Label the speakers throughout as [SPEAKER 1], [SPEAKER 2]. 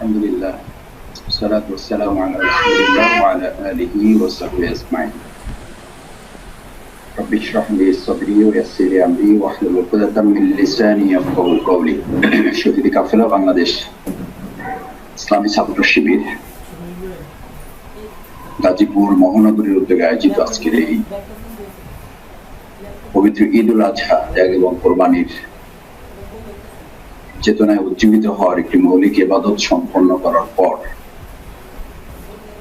[SPEAKER 1] Alhamdulillah. Salatu wassalamu ala Rasulillah wa ala alihi wa sahbihi ajma'in. Rabbi shrah li sadri wa yassir li amri wahlul 'uqdatam min lisani yafqahu qawli. শহীদ কাফেলা বাংলাদেশ ইসলামী ছাত্র শিবির গাজীপুর মহানগরীর উদ্যোগে আয়োজিত আজকের এই পবিত্র ঈদ উল আজহা ত্যাগ এবং কোরবানির চেতনায় উজ্জীবিত হওয়ার একটি মৌলিক ইবাদত সম্পন্ন করার পর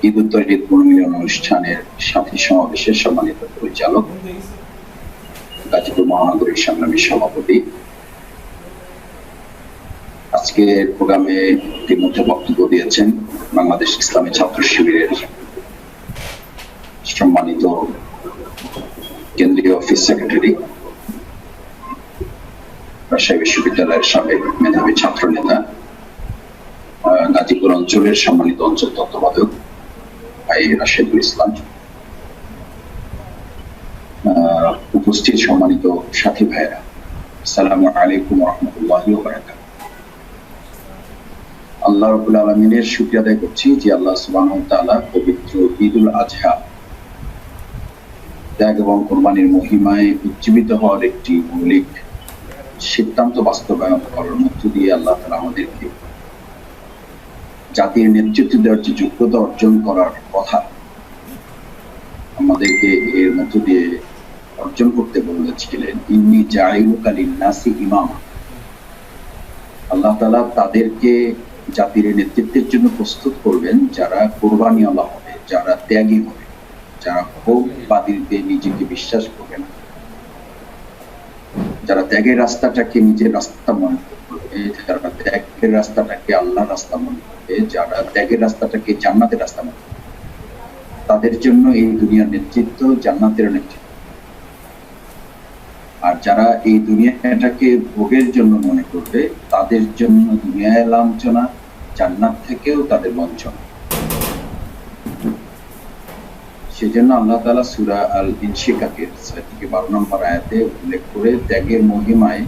[SPEAKER 1] ঈদ উত্তর ঈদ পুনর্মিলন অনুষ্ঠানের সাথী সমাবেশের সম্মানিত পরিচালক, গাজীপুর মহানগরীর সংগ্রামী সভাপতি, আজকের প্রোগ্রামে ইতিমধ্যে বক্তব্য দিয়েছেন বাংলাদেশ ইসলামী ছাত্র শিবিরের সম্মানিত কেন্দ্রীয় অফিস সেক্রেটারি, রাজশাহী বিশ্ববিদ্যালয়ের সাবেক মেধাবী ছাত্র নেতা, গাজীপুর অঞ্চলের সম্মানিত অঞ্চল তত্ত্বাবধায়ক ভাই রাশেদুল ইসলাম, উপস্থিত সম্মানিত সাথী ভাইয়েরা, আসসালামু আলাইকুম ওয়া রাহমাতুল্লাহি ওয়া বারাকাতুহু। আল্লাহ রাব্বুল আলামিনের শুকরিয়া আদায় করছি যে আল্লাহ সুবহানাহু ওয়া তাআলা পবিত্র ঈদ উল আজহা ত্যাগ এবং কোরবানির মহিমায় উজ্জীবিত হওয়ার একটি মৌলিক সিদ্ধান্ত বাস্তবায়ন করার মধ্য দিয়ে আল্লাহ তাআলা আমাদেরকে জাতির নেতৃত্ব দেওয়ার যে যোগ্যতা অর্জন করার কথা আমাদেরকে এর মধ্য দিয়ে অর্জন করতে বলেছিলেন, ইন্নী জাইলুকা লিন-নাসি ইমামা। আল্লাহ তাআলা তাদেরকে জাতির নেতৃত্বের জন্য প্রস্তুত করবেন যারা কোরবানিওয়ালা হবে, যারা ত্যাগী হবে, যারা ভোগবাদীতে নিজেকে বিশ্বাস করবে না, যারা ত্যাগের রাস্তাটাকে নিজের রাস্তা মনে করবে, যারা ত্যাগের রাস্তাটাকে আল্লাহর রাস্তা মনে করবে, যারা ত্যাগের রাস্তাটাকে জান্নাতের রাস্তা মনে করবে, তাদের জন্য এই দুনিয়ার নেতৃত্ব জান্নাতের নেতৃত্ব। আর যারা এই দুনিয়াটাকে ভোগের জন্য মনে করবে তাদের জন্য দুনিয়ায় লাঞ্ছনা, জান্নাত থেকেও তাদের বঞ্চনা। সেজন্য আল্লাহ তাআলা সূরা আল ইনশিকাকের 6-12 নম্বর আয়াতে উল্লেখ করে ত্যাগের মহিমায়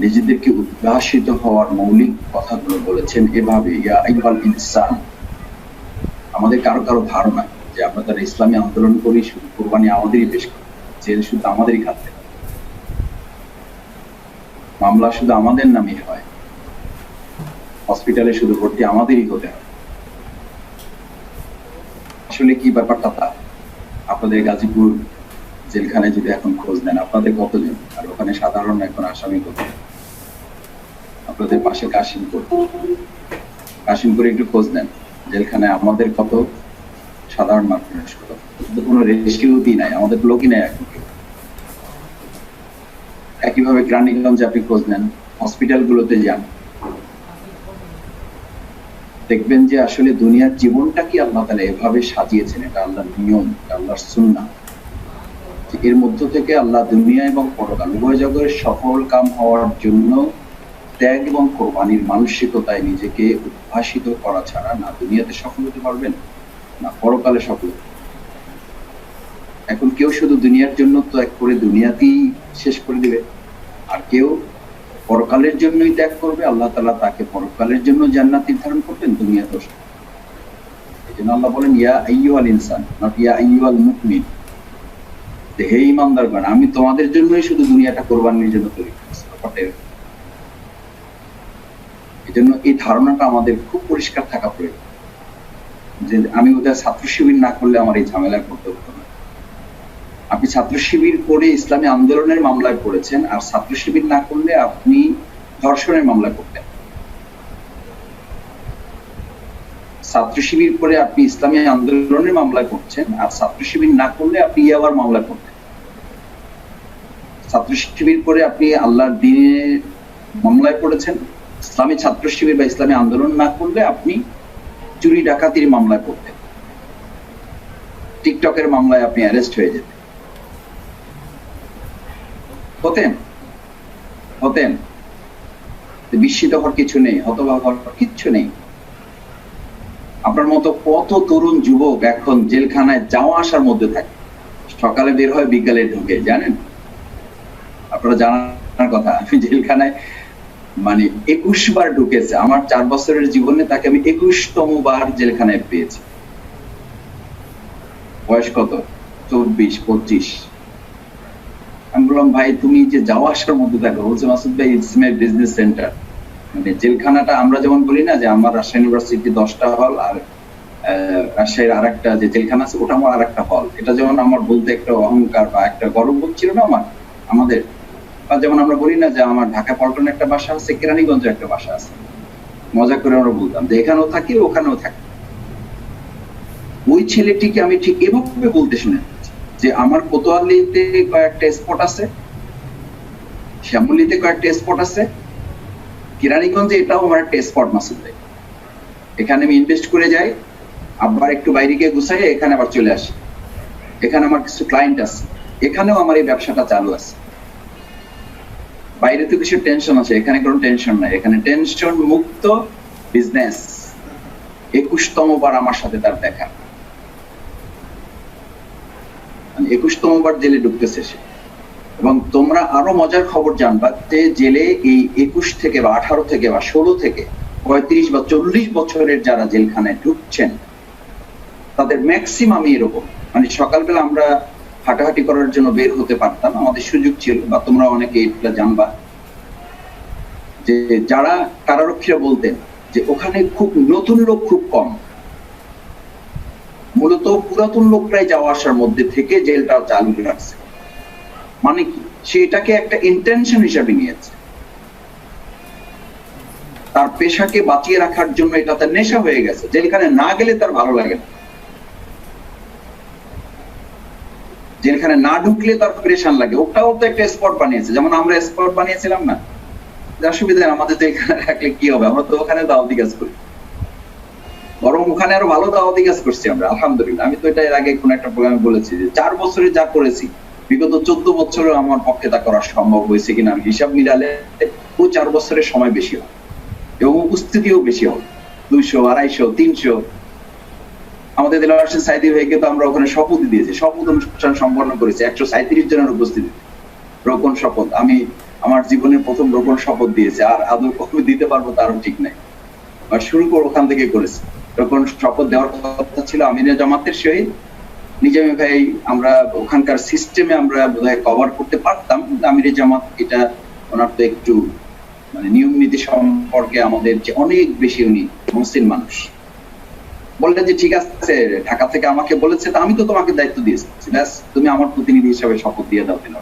[SPEAKER 1] নিজেদেরকে উদ্ভাসিত হওয়ার মৌলিক কথাগুলো বলেছেন এভাবে, ইয়া আইয়ুহাল ইনসান। আমাদের কারো কারো ধারণা যে আমরা তারা ইসলামী আন্দোলন করি, শুধু কোরবানি আমাদেরই পেশ করি, জেল শুধু আমাদেরই খাতে, মামলা শুধু আমাদের নামই হয়, হসপিটালে শুধু ভর্তি আমাদেরই হতে হয়। আসলে কি ব্যাপারটা তা? আপনাদের গাজীপুর জেলখানায় যদি এখন খোঁজ নেন, আপনাদের কতজন, আর ওখানে সাধারণ এখন আসামি কত? আপনাদের পাশে কাশিমপুরে একটু খোঁজ নেন, জেলখানায় আমাদের কত, সাধারণ মানুষ কত? কোনো রেস্কিউটি নাই, আমাদের লোকই নাই এখন। একইভাবে গ্রানীগঞ্জে আপনি খোঁজ নেন, হসপিটাল গুলোতে যান, দেখবেন যে আসলে দুনিয়ার জীবনটা কি আল্লাহ তাআলা এভাবে সাজিয়েছেন। এটা আল্লাহর নিয়ম, আল্লাহর সুন্নাহ। এর মধ্য থেকে আল্লাহ দুনিয়া এবং পরকাল উভয় জগতের সফল কাম হওয়ার জন্য ত্যাগ এবং কোরবানির মানসিকতায় নিজেকে উদ্ভাসিত করা ছাড়া না দুনিয়াতে সফল হতে পারবেন, না পরকালে সফল। এখন কেউ শুধু দুনিয়ার জন্য ত্যাগ করে দুনিয়াতেই শেষ করে দিবে, আর কেউ পরকালের জন্যই ত্যাগ করবে, আল্লাহ তাআলা তাকে পরকালের জন্য জান্নাত নির্ধারণ করবেন, দুনিয়াতেও। এজন্য আল্লাহ বলেন ইয়া আইয়ুহাল ইনসান, নট ইয়া আইয়ুহাল মুমিন। হে ঈমানদারগণ, আমি তোমাদের জন্যই শুধু দুনিয়াটা কোরবানির জন্য তৈরি করেছি। এজন্য এই ধারণাটা আমাদের খুব পরিষ্কার থাকা প্রয়োজন যে আমি ওদের ছাত্র শিবির না করলে আমার এই ঝামেলা করতে হতো না। আপনি ছাত্র শিবির করে ইসলামী আন্দোলনের মামলায় পড়েছেন, আর ছাত্র শিবির না করলে আপনি ধর্ষণের মামলা করতেন। ছাত্র শিবির করে আপনি ইসলামী আন্দোলনের মামলায় পড়ছেন, আর ছাত্র শিবির না করলে আপনি ইয়াবার মামলা করতেন। ছাত্র শিবির করে আপনি আল্লাহর দ্বীনের মামলায় পড়েছেন, ইসলামী ছাত্র শিবির বা ইসলামী আন্দোলন না করলে আপনি চুরি ডাকাতির মামলায় পড়তেন, টিকটকের মামলায় আপনি অ্যারেস্ট হয়ে যেতেন। হতেন বিস্মিত হওয়ার কিছু নেই, হতবাক হওয়ার কিচ্ছু নেই। আপনার মতো কত তরুণ যুবক এখন জেলখানায় যাওয়া আসার মধ্যে থাকে, সকালে বের হয় বিকালে ঢুকে, জানেন? আপনারা জানার কথা, আমি জেলখানায় মানে 21 বার ঢুকেছে। আমার 4 বছরের জীবনে তাকে আমি 21তম বার জেলখানায় পেয়েছি। বয়স কত? 24-25। আমি বললাম, ভাই তুমি যে যাওয়া আসার মধ্যে থাকো। বলছে, মাসুদ ভাই, ইটস মাই বিজনেস সেন্টার। মানে জেলখানাটা আমরা যেমন বলি না যে আমার রাজশাহী ইউনিভার্সিটি 10টা হল, আর রাজশাহীর আর একটা যে জেলখানা আছে ওটা আমার আর একটা হল। এটা যেমন আমার বলতে একটা অহংকার বা একটা গর্ববোধ ছিল না আমাদের। যেমন আমরা বলি না যে আমার ঢাকা পল্টনে একটা বাসা আছে, কেরানীগঞ্জে একটা বাসা আছে। মজা করে আমরা বলতাম যে এখানেও থাকি ওখানেও থাকি। ওই ছেলেটিকে আমি ঠিক এভাবে বলতে শুনে যে আমার কোতোয়ালিতে কয়েকটা স্পট আছে, শ্যামলীতে কয়েকটা স্পট আছে, কেরানীগঞ্জে এটাও আমার একটা স্পট। মাসুদ ভাই, এখানে আমি ইনভেস্ট করে যাই, আবার একটু বাইরে গিয়ে গুছাই, এখানে আবার চলে আসি। এখানে আমার কিছু ক্লায়েন্ট আছে, এখানেও আমার এই ব্যবসাটা চালু আছে। বাইরে তো কিছু টেনশন আছে, এখানে কোনো টেনশন নাই। এখানে টেনশন মুক্ত বিজনেস। 21তম বার আমার সাথে তার দেখা, 21তম বার জেলে ঢুকতেছে সে। এবং তোমরা আরো মজার খবর জানবা যে জেলে এই 21 থেকে বা 18 থেকে বা 16 থেকে 35 বা 40 বছরের যারা জেলখানায় ঢুকছেন তাদের ম্যাক্সিমামই এরকম। মানে সকালবেলা আমরা হাঁটাহাঁটি করার জন্য বের হতে পারতাম, আমাদের সুযোগ ছিল, বা তোমরা অনেকে এটা জানবা যে যারা কারারক্ষীরা বলতেন যে ওখানে খুব নতুন লোক খুব কম, মূলত পুরাতন লোকরাই যাওয়া আসার মধ্যে থেকে জেলটা চালু রাখছে। মানে কি, সেটাকে একটা ইন্টেনশন হিসাবে নিয়েছে, তার পেশাকে বাঁচিয়ে রাখার জন্য। এটা তার নেশা হয়ে গেছে, জেলখানে না গেলে তার ভালো লাগে না, জেলখানে না ঢুকলে তার প্রেশান লাগে। ওটাও তো একটা স্পট বানিয়েছে, যেমন আমরা স্পট বানিয়েছিলাম না। অসুবিধা আমাদের জেলখানে রাখলে কি হবে, আমরা তো ওখানে দাওয়াতি কাজ করি, বরং ওখানে আরো ভালো দাওয়াতি কাজ করছি আমরা, আলহামদুলিল্লাহ। আমি তো এটা এর আগে কোন একটা প্রোগ্রামে বলেছি যে 4 বছরে যা করেছি, বিগত 14 বছরে আমার পক্ষে তা করা সম্ভব হয়েছে কিনা আমি হিসাব মিলালে ও 4 বছরের সময় বেশি হয় এবং উপস্থিতিও বেশি হবে। 200, 250, 300। আমাদের দেলোয়ার হোসেন সাইদি ভাইকে তো আমরা ওখানে শপথ দিয়েছি, শপথ অনুষ্ঠান সম্পন্ন করেছি 137 জনের উপস্থিতি, রোপণ শপথ। আমি আমার জীবনের প্রথম রোপণ শপথ দিয়েছি, আর আদৌ কখন দিতে পারবো তারও ঠিক নাই। শুরু করে ওখান থেকে করেছি। তখন শপথ দেওয়ার কথা ছিল আমিনের জামাতের সহিত নিজামী ভাই। আমরা ওখানকার সিস্টেমে আমরা বোধহয় কভার করতে পারতাম, কিন্তু আমিরের জামাত এটা ওনার তো একটু মানে নিয়ম নীতি সম্পর্কে আমাদের যে অনেক বেশি উনি মুসলিম মানুষ, বললেন যে ঠিক আছে, ঢাকা থেকে আমাকে বলেছে, তা আমি তো তোমাকে দায়িত্ব দিয়েছি, ব্যাস তুমি আমার প্রতিনিধি হিসাবে শপথ দিয়ে দাও। দিন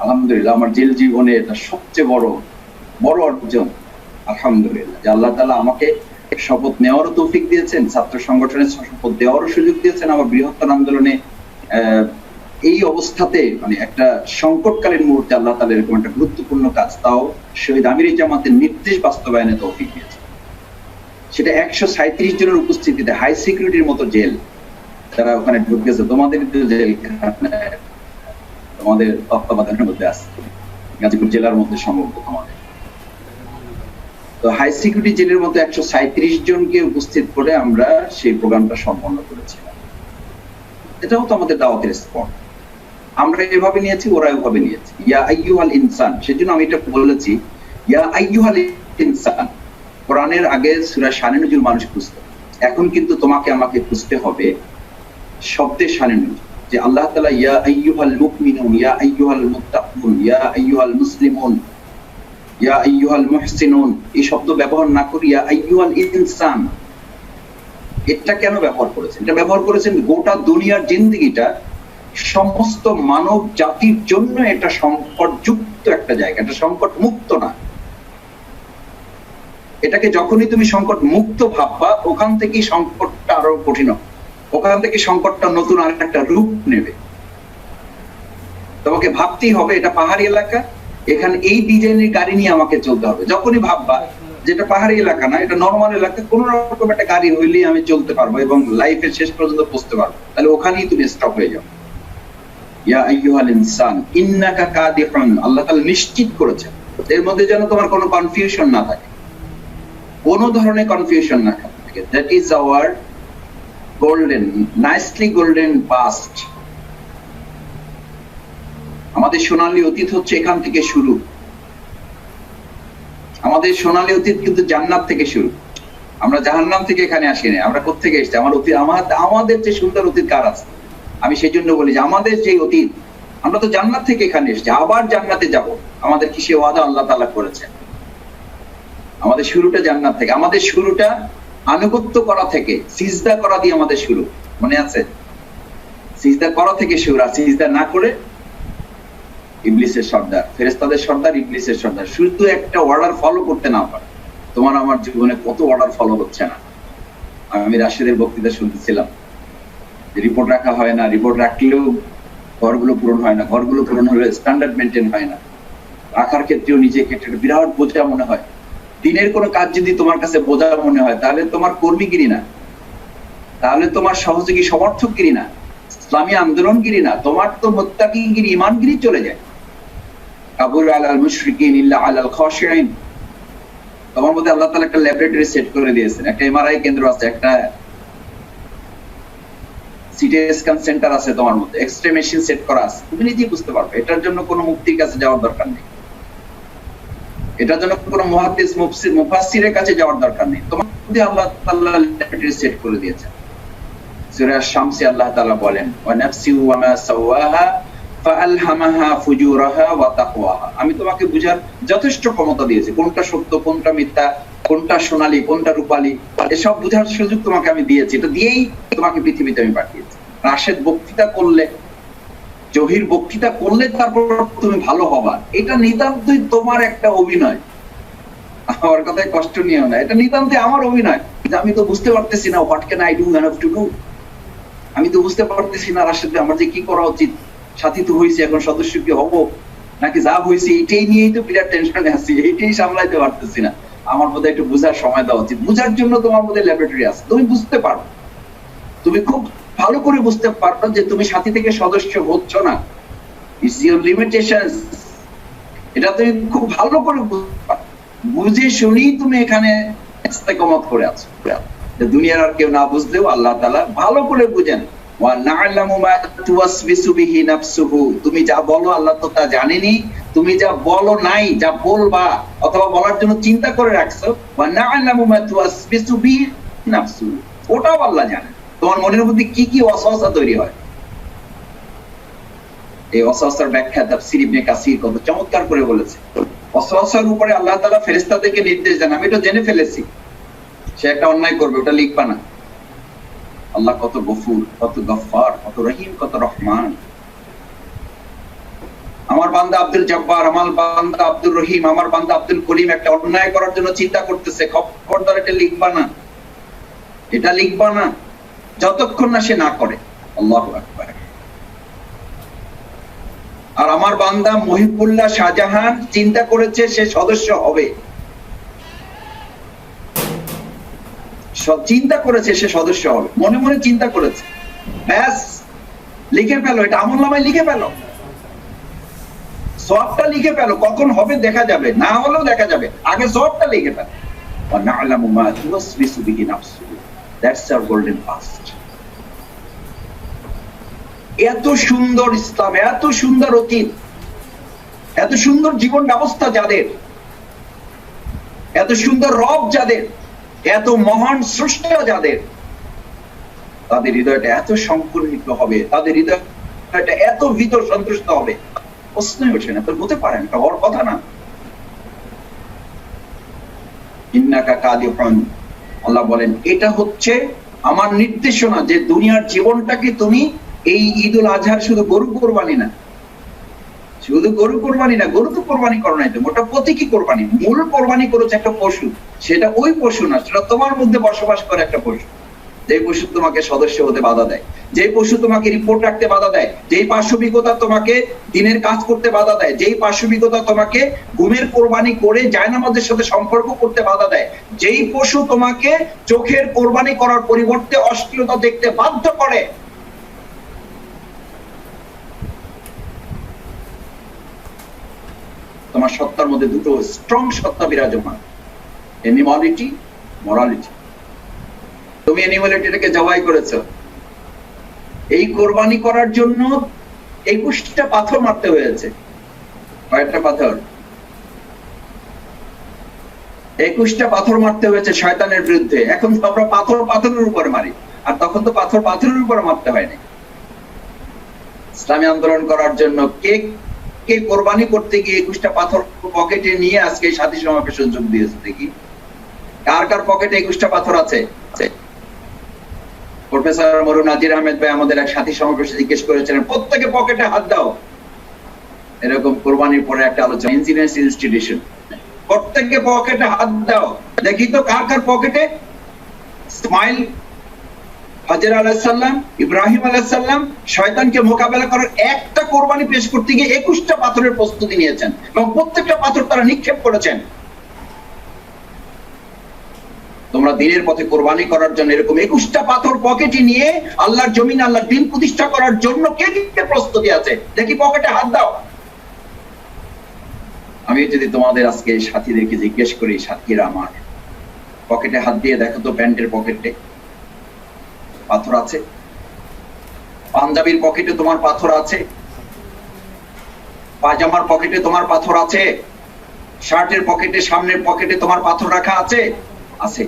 [SPEAKER 1] আলহামদুলিল্লাহ, আমার জেল জীবনে এটা সবচেয়ে বড় অর্জন আলহামদুলিল্লাহ, যে আল্লাহ তাআলা আমাকে শপথ নেওয়ারও তৌফিক দিয়েছেন, ছাত্র সংগঠনের শপথ দেওয়ারও সুযোগ দিয়েছেন। আমার বৃহত্তর আন্দোলনে এই অবস্থাতে মানে একটা সংকটকালীন মুহূর্তে আল্লাহ তাআলা এরকম একটা গুরুত্বপূর্ণ কাজ, তাও শহীদ আমির জামাতের নির্দেশ বাস্তবায়নে তৌফিক দিয়েছে। সেটা 137 জনের উপস্থিতিতে, হাই সিকিউরিটির মতো জেল যারা ওখানে ঢুকেছে। তোমাদের জেল তোমাদের তত্ত্বাবধানের মধ্যে আছে, গাজীপুর জেলার মধ্যে সম্ভবত তোমাদের। তো হাই সিকিউরিটি জেলের মধ্যে 137 জনকে উপস্থিত করে আমরা সেই প্রোগ্রামটা সম্পন্ন করেছিলাম। এটাও তো আমাদের দাওয়াতের স্পট। আমরা এভাবে নিয়েছি, ওরা এভাবে নিয়েছে। ইয়া আইয়ুহাল ইনসান, সেজন্য আমি এটা বলেছি, ইয়া আইয়ুহাল ইনসান কোরআনের আগে সূরা শানে নুজুল মানুষ খুঁজত, এখন কিন্তু তোমাকে আমাকে খুঁজতে হবে শব্দের শানে নুজুল, যে আল্লাহ তাআলা ইয়া আইয়ুহাল মুমিনুন, ইয়া আইয়ুহাল মুত্তাকুন, ইয়া আইয়ুহাল মুসলিমুন, ইয়া আইয়ুহাল মুহসিনুন এই শব্দ ব্যবহার না করি ইয়া আইয়ুহাল ইনসান। এটা কেন ব্যবহার করেছেন? এটা ব্যবহার করেছেন গোটা দুনিয়ার জিন্দেগিটা সমস্ত মানব জাতির জন্য এটা সংকটযুক্ত একটা জায়গা, এটা সংকট মুক্ত না। এটাকে যখনই তুমি সংকট মুক্ত ভাববা, ওখান থেকেই সংকটটা আরো কঠিন হবে, ওখান থেকে সংকটটা নতুন আর একটা রূপ নেবে। তোমাকে ভাবতেই হবে এটা পাহাড়ি এলাকা, এখানে এই ডিজাইনের গাড়ি নিয়ে আমাকে চলতে হবে। যখনই ভাববা যেটা পাহাড়ি এলাকা না, এটা নর্মাল এলাকা, কোন রকম একটা গাড়ি হইলেই আমি চলতে পারবো এবং লাইফের শেষ পর্যন্ত পৌঁছতে পারবো, তাহলে ওখানেই তুমি স্টপ হয়ে যাও। ইয়া আইয়ুহাল ইনসান ইন্নাকা কাদিহুন, আল্লাহ তাআলা নিশ্চিত করেছেন এর মধ্যে যেন তোমার কোনো কনফিউশন না থাকে, কোনো ধরনের কনফিউশন না থাকে। That is our golden, nicely golden past. আমাদের সোনালী অতীত হচ্ছে এখান থেকে শুরু। আমাদের সোনালী অতীত কিন্তু জান্নাত থেকে শুরু। আমরা জাহান্নাম থেকে এখানে আসিনি। আমরা কোত্থেকে এসেছি? আমার অতীত, আমাদের যে সুন্দর অতীত কার আছে? আমি সেই জন্য বলি যে আমাদের যে অতীত, আমরা তো জান্নাত থেকে এখানে এসেছি, আবার জান্নাতে যাব। আমাদের কি সে ওয়াদা আল্লাহ তাআলা করেছেন? আমাদের শুরুটা জান্নাত থেকে, আমাদের শুরুটা আনুগত্য করা থেকে, সিজদা করা দিয়ে আমাদের শুরু, মনে আছে? সিজদা করা থেকে শুরু। আর সিজদা না করে ইবলিসের সর্দার, ফেরেশতাদের সর্দার, ইবলিসের সর্দার। শুধু একটা অর্ডার ফলো করতে না পারে। তোমার আমার জীবনে কত অর্ডার ফলো হচ্ছে না। আমি রাশেদের বক্তৃতা শুনতেছিলাম, রিপোর্ট রাখা হয় না, রিপোর্ট রাখলেও ঘরগুলো পূরণ হয় না, ঘরগুলো পূরণ হলে স্ট্যান্ডার্ড মেনটেন হয় না, রাখার ক্ষেত্রেও নিজেকে একটা বিরাট বোঝা মনে হয়। দিনের কোনো কাজ যদি তোমার কাছে বোঝা মনে হয়, তাহলে তোমার কর্মীগিরি না, তাহলে তোমার সহযোগী সমর্থকগিরি না, ইসলামী আন্দোলনগিরি না, তোমার তো মুত্তাকিগিরি, ইমানগিরি চলে যায়। কাবুর আলাল মুশরিকিন ইল্লা আলাল খাশিঈন। তোমার মধ্যে আল্লাহ তাআলা একটা ল্যাবরেটরি সেট করে দিয়েছেন, একটা এমআরআই কেন্দ্র আছে, একটা সিটি স্ক্যান সেন্টার আছে, তোমার মধ্যে এক্সরে মেশিন সেট করা আছে। তুমি নিজেই বুঝতে পারবে, এটার জন্য কোনো মুফতির কাছে যাওয়ার দরকার নেই, এটার জন্য কোনো মুহাদ্দিস মুফাসসিরের কাছে যাওয়ার দরকার নেই। তোমার মধ্যে আল্লাহ তাআলা ল্যাবরেটরি সেট করে দিয়েছেন। সূরা শামসে আল্লাহ তাআলা বলেন, ওয়া নাফসি ওয়া মা সাওয়াহা ফাআলহামাহা ফুজুরাহা ওয়া তাকওয়াহা। আমি তোমাকে বুঝার যথেষ্ট ক্ষমতা দিয়েছি, কোনটা সত্য, কোনটা মিথ্যা, কোনটা সোনালী, কোনটা রূপালী, এসব বুঝার সুযোগ তোমাকে আমি দিয়েছি। এটা দিয়েই তোমাকে পৃথিবীতে আমি পাঠিয়েছি। রাশেদ বক্তৃতা করলে, জহির বক্তৃতা করলে তারপর তুমি ভালো হবা, এটা নিতান্তই তোমার একটা অভিনয়। আমার কথায় কষ্ট নিও না, এটা নিতান্তই আমার অভিনয়। আমি তো বুঝতে পারতেছি না, what can I do, man of to do. আমি তো বুঝতে পারতেছি না রাশেদ আমার যে কি করা উচিত। সাথী তো হয়েছে, এখন সদস্য কি হবো নাকি যা হয়েছে, এটাই নিয়েই তো বিরাট টেনশনে আছি, এইটাই সামলাইতে পারতেছি না। আমার মধ্যে একটু বুঝার সময় দেওয়া উচিত। বুঝার জন্য তোমার মধ্যে ল্যাবরেটরি আছে, তুমি বুঝতে পারো, তুমি খুব ভালো করে বুঝতে পারো যে তুমি সাথী থেকে সদস্য হচ্ছ না। ইটস ইওর লিমিটেশনস, এটা তুমি খুব ভালো করে বুঝে শুনেই তুমি এখানে ইস্তেকামত করে আছো। দুনিয়ার আর কেউ না বুঝলেও আল্লাহ তাআলা ভালো করে বুঝেন। ওয়া না'লামু মা তুওয়াসবিসু বিহি নাফসুহু। তুমি যা বলো আল্লাহ তো তা জানেনি, তুমি যা বলো নাই, যা বলবা অথবা বলার জন্য চিন্তা করে রাখছো, ওয়া না'লামু মা তুওয়াসবিসু বিহি নাফসুহু, ওটাও আল্লাহ জানেন। তোমার মনের মধ্যে কি কি ওয়াসওয়াসা তৈরি হয়, এই ওয়াসওয়াসার ব্যাখ্যা তাফসীর ইবনে কাসির কত চমৎকার করে বলেছে। ওয়াসওয়াসার উপরে আল্লাহ তাআলা ফেরেশতাদেরকে নির্দেশ দেন, আমি এটা জেনে ফেলেছি সে একটা অন্যায় করবে, ওটা লিখবা না। আল্লাহ কত গফুর, কত গফফার, কত রহিম, কত রহমান। আমার বান্দা আব্দুল জব্বার, আমার বান্দা আব্দুর রহিম, আমার বান্দা আব্দুল করিম একটা অন্যায় করার জন্য চিন্তা করতেছে, খবরদার এটা লিখবা না, এটা লিখবা না, যতক্ষণ না সে না করে। আল্লাহু আকবার। আর আমার বান্দা মহিবুল্লাহ শাহজাহান চিন্তা করেছে সে সদস্য হবে, চিন্তা করেছে সে সদস্য হবে, মনে মনে চিন্তা করেছে, ব্যাস লিখে ফেলো, এটা আমলনামায় লিখে ফেলো, সবটা লিখে ফেলো, কখন হবে দেখা যাবে, না হলেও দেখা যাবে, আগে সবটা লিখে ফেলো। ওয়া না'লামু মা তুওয়াসবিসু বিহি নাফসুহু, দ্যাটস আওয়ার গোল্ডেন পাস্ট। এত সুন্দর ইসলাম, এত সুন্দর অতীত, এত সুন্দর জীবন ব্যবস্থা যাদের, এত সুন্দর রব যাদের, এত মহান স্রষ্টা যাদের, তাদের হৃদয়টা এত সংকুচিত হবে, তাদের হৃদয়টা এত ভীত সন্ত্রস্ত হবে, প্রশ্নই ওঠে না, তো হতে পারে না, হওয়ার কথা না। ইন্নাকা কাদিহুন, আল্লাহ বলেন এটা হচ্ছে আমার নির্দেশনা যে দুনিয়ার জীবনটাকে তুমি এই ঈদুল আজহার শুধু গরু কোরবানি না, শুধু গরু কোরবানি না, গরু তো কোরবানি করো নাই, তুমি ওটা প্রতীকী কোরবানি, মূল কোরবানি করেছে একটা পশু, সেটা ওই পশু না, সেটা তোমার মধ্যে বসবাস করে একটা পশু। যে পশু তোমাকে সদস্য হতে বাধা দেয়, যে পশু তোমাকে রিপোর্ট রাখতে বাধা দেয়, যেই পার্শ্ববিকতা তোমাকে দিনের কাজ করতে বাধা দেয়, যেই পার্শ্ববিকতা তোমাকে ঘুমের কোরবানি করে জায়নামাজের সাথে সম্পর্ক করতে বাধা দেয়, যেই পশু তোমাকে চোখের কোরবানি করার পরিবর্তে অশ্লীলতা দেখতে বাধ্য করে, তোমার সত্তার মধ্যে দুটো স্ট্রং সত্তা বিরাজমান, অ্যানিমালিটি, মরালিটি। তুমি অ্যানিমালিটিটাকে জবাই করেছো, এই কোরবানি করার জন্য 21টা পাথর মারতে হয়েছে। কয়েকটা পাথর? 21টা পাথর মারতে হয়েছে শয়তানের বিরুদ্ধে। এখন তো আমরা পাথর পাথরের উপর মারি, আর তখন তো পাথর পাথরের উপর মারতে হয়নি। ইসলামী আন্দোলন করার জন্য কে কে কোরবানি করতে গিয়ে 21টা পাথর পকেটে নিয়ে আজকে সাথী সমাবেশে যোগ দিয়েছে? দেখি কার কার পকেটে 21টা পাথর আছে। প্রফেসর মরু নাজির আহমেদ ভাই আমাদের এক সাথী সমাবেশে জিজ্ঞেস করেছিলেন, প্রত্যেকে পকেটে হাত দাও। এরকম কোরবানির পরে একটা আলোচনা, ইঞ্জিনিয়ার্স ইনস্টিটিউশন, প্রত্যেকে পকেটে হাত দাও, দেখি তো কার কার পকেটে। ইসমাইল, হাজের আলাইহিস সালাম, ইব্রাহিম আলাইহিস সালাম শয়তানকে মোকাবেলা করার একটা কোরবানি পেশ করতে গিয়ে 21টা পাথরের প্রস্তুতি নিয়েছেন এবং প্রত্যেকটা পাথর তারা নিক্ষেপ করেছেন। তোমরা দিনের পথে কোরবানি করার জন্য এরকম 21টা পাথর পকেটে নিয়ে আল্লাহর জমিন, আল্লাহর দ্বীন প্রতিষ্ঠা করার জন্য কে কে প্রস্তুতি আছে? দেখি পকেটে হাত দাও। আমি যদি তোমাদের আজকে সাথীদেরকে জিজ্ঞেস করি, সাথীরা আমার পকেটে হাত দিয়ে দেখো তো, প্যান্টের পকেটে পাথর আছে? পাঞ্জাবির পকেটে তোমার পাথর আছে? পায়জামার পকেটে তোমার পাথর আছে? শার্টের পকেটে, সামনের পকেটে তোমার পাথর রাখা আছে? আছে,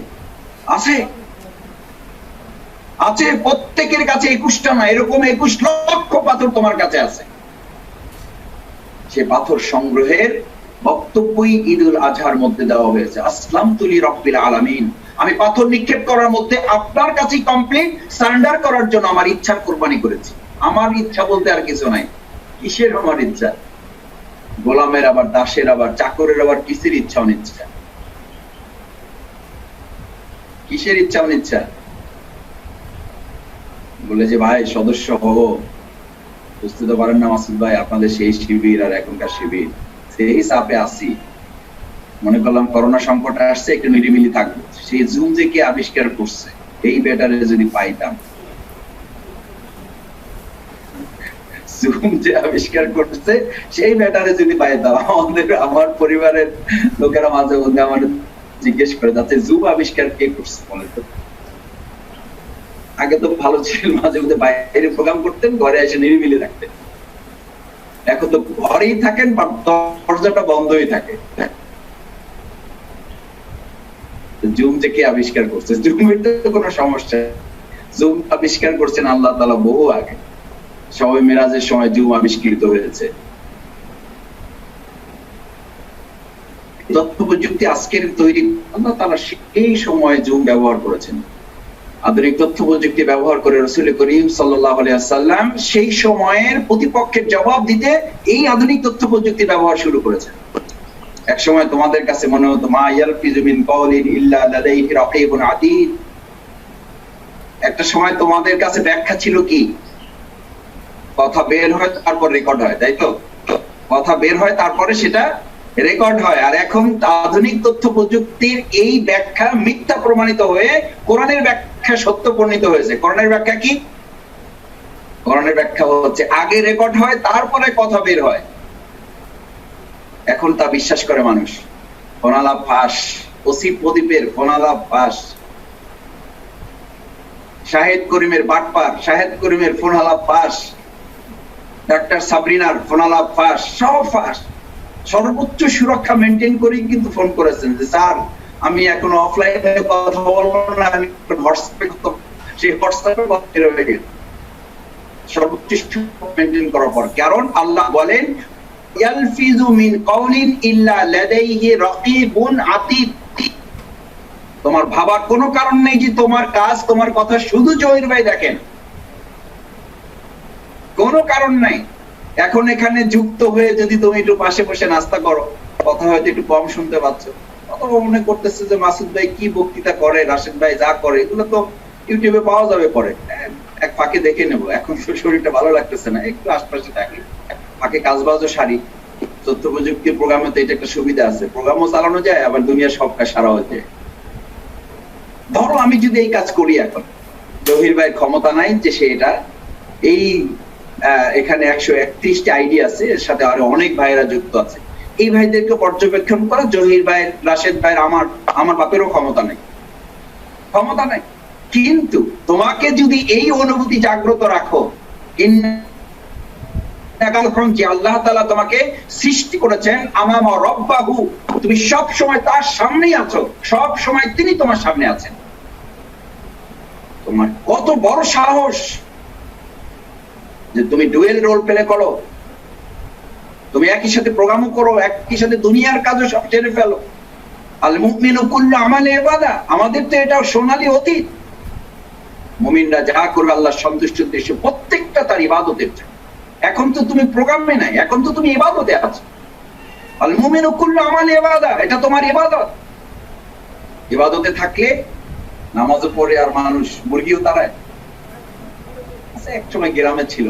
[SPEAKER 1] আছে, আছে। প্রত্যেকের কাছে 21টা না, এরকম 21 লক্ষ পাথর তোমার কাছে আছে। সে পাথর সংগ্রহের বক্তব্যই ঈদুল আজহার মধ্যে দেওয়া হয়েছে। আসলামতু লিরাব্বিল আলামিন, আমি পাথর নিক্ষেপ করার মধ্যে আপনার কাছে কমপ্লিট সারেন্ডার করার জন্য আমার ইচ্ছার কোরবানি করেছি। আমার ইচ্ছা বলতে আর কিছু নাই। কিসের আমার ইচ্ছা? গোলামের আবার, দাসের আবার, চাকরের আবার কিসের ইচ্ছা অনিচ্ছা? কিসের ইচ্ছা অনিচ্ছা? বলে যে ভাই সদস্য হব, বুঝতে তো পারেন না মাসুদ ভাই, আপনাদের সেই শিবির আর এখনকার শিবির, সেই চাপে আসি। মনে করলাম করোনা সংকট আসছে, একটু নিরিবিলি থাকবো। সেই জুম যে কে আবিষ্কার করছে, এই ব্যাটারে যদি পাইতাম, জুম যে আবিষ্কার করছে সেই ব্যাটারে যদি পাইতাম। আমার পরিবারের লোকেরা মাঝে মধ্যে আমার জিজ্ঞেস করে যাচ্ছে, জুম আবিষ্কার কে করছে বলে তো? আগে তো ভালো ছিল, মাঝে মধ্যে বাইরে প্রোগ্রাম করতেন, ঘরে এসে নিরিবিলি থাকতেন। এখন তো ঘরেই থাকেন বা দরজাটা বন্ধই থাকে। জুম যে কে আবিষ্কার করছে? জুমের তো কোনো সমস্যা। জুম আবিষ্কার করছেন আল্লাহ তাআলা বহু আগে। সবে মিরাজের সময় জুম আবিষ্কৃত হয়েছে। তথ্য প্রযুক্তি আজকের তৈরি, আল্লাহ তাআলা সেই সময় জুম ব্যবহার করেছেন। আধুনিক তথ্য প্রযুক্তি ব্যবহার করে রাসূল করিম সাল্লাল্লাহু আলাইহি ওয়াসাল্লাম সেই সময়ের প্রতিপক্ষের জবাব দিতে এই আধুনিক তথ্য প্রযুক্তি ব্যবহার শুরু করেছেন। এক সময় তোমাদের কাছে মনে হতো মা ইয়ালফিযু মিন কাওলিন ইল্লা লাদাইহি রাকীবুন আতীদ। একটা সময় তোমাদের কাছে ব্যাখ্যা ছিল কি? কথা বের হয় তারপর রেকর্ড হয়, তাই তো? কথা বের হয় তারপরে সেটা রেকর্ড হয়। আর এখন আধুনিক তথ্য প্রযুক্তির এই ব্যাখ্যা মিথ্যা প্রমাণিত হয়ে কোরআনের ব্যাখ্যা সত্য প্রমাণিত হয়েছে। কোরআনের ব্যাখ্যা কি? কোরআনের ব্যাখ্যা হচ্ছে আগে রেকর্ড হয় তারপরে কথা বের হয়। এখন তা বিশ্বাস করে মানুষ। ফোনালাপ ফাঁস, ওসিফ প্রদীপের ফোনালাপ ফাঁস, শাহেদ করিমের বাটপার, শাহেদ করিমের ফোনালাপ ফাঁস, ডাক্তার সাবরিনার ফোনালাপ ফাঁস, সব ফাঁস। সর্বোচ্চ সুরক্ষা মেনটেন করে কিন্তু ফোন করেছেন যে স্যার আমি এখন অফলাইনে কথা বলবো না, আমি হোয়াটসঅ্যাপে কথা, সেই হোয়াটসঅ্যাপে কথা হয়ে গেছে সর্বোচ্চ মেনটেন করার পর। কারণ আল্লাহ বলেন ইয়ালফিযু মিন কাওলিন ইল্লা লাদাইহি রাকীবুন আতীদ। তোমার ভাবার কোনো কারণ নেই যে তোমার কাজ, তোমার কথা শুধু জহির ভাই দেখেন, কোনো কারণ নাই। এখন এখানে যুক্ত হয়ে যদি তুমি একটু পাশে বসে নাস্তা করো, কথা হয়তো একটু কম শুনতে পাচ্ছ, অথবা মনে করতেছে যে মাসুদ ভাই কি বক্তৃতা করে, রাশেদ ভাই যা করে এগুলো তো ইউটিউবে পাওয়া যাবে পরে, এক ফাঁকে দেখে নেবো, এখন শরীরটা ভালো লাগতেছে না, একটু আশপাশে থাকি, ফাঁকে কাজবাজও সারি। তথ্য প্রযুক্তির প্রোগ্রামে তো এটা একটা সুবিধা আছে, প্রোগ্রামও চালানো যায়, আবার দুনিয়ার সব কাজ সারা হয়ে যায়। ধরো আমি যদি এই কাজ করি, এখন জহির ভাইয়ের ক্ষমতা নাই যে সে এটা, এই এখানে 131টি আইডি আছে, এর সাথে আরো অনেক ভাইয়েরা যুক্ত আছে, এই ভাইদেরকে পর্যবেক্ষণ করা জহির ভাইয়ের, রাশেদ ভাইয়ের, আমার বাপেরও ক্ষমতা নাই, ক্ষমতা নাই। কিন্তু তোমাকে যদি এই অনুভূতি জাগ্রত রাখো, কালক্ষণ যে আল্লাহ তাআলা তোমাকে সৃষ্টি করেছেন আমামা রব্বাহু, তুমি সব সময় তার সামনেই আছো, সব সময় তিনি তোমার সামনে আছেন। তোমার কত বড় সাহস যে তুমি ডুয়েল রোল প্লে করো, তুমি একই সাথে প্রোগ্রামও করো, একই সাথে দুনিয়ার কাজও সব ছেড়ে ফেলো। আল মুমিনু কুল্লু আমালে ইবাদা, আমাদের তো এটা সোনালী অতীত। মুমিনরা যা করবে আল্লাহর সন্তুষ্টির উদ্দেশ্যে প্রত্যেকটা তার ইবাদতের জন্য। এখন তো তুমি প্রোগ্রামে নাই, এখন তো তুমি ইবাদতে আছো। আল মুমিনু কুল্লু আমালে ইবাদা, এটা তোমার ইবাদত। ইবাদতে থাকলে নামাজও পড়ে আর মানুষ মুরগিও তাড়ায়। এক সময় গ্রামে ছিল,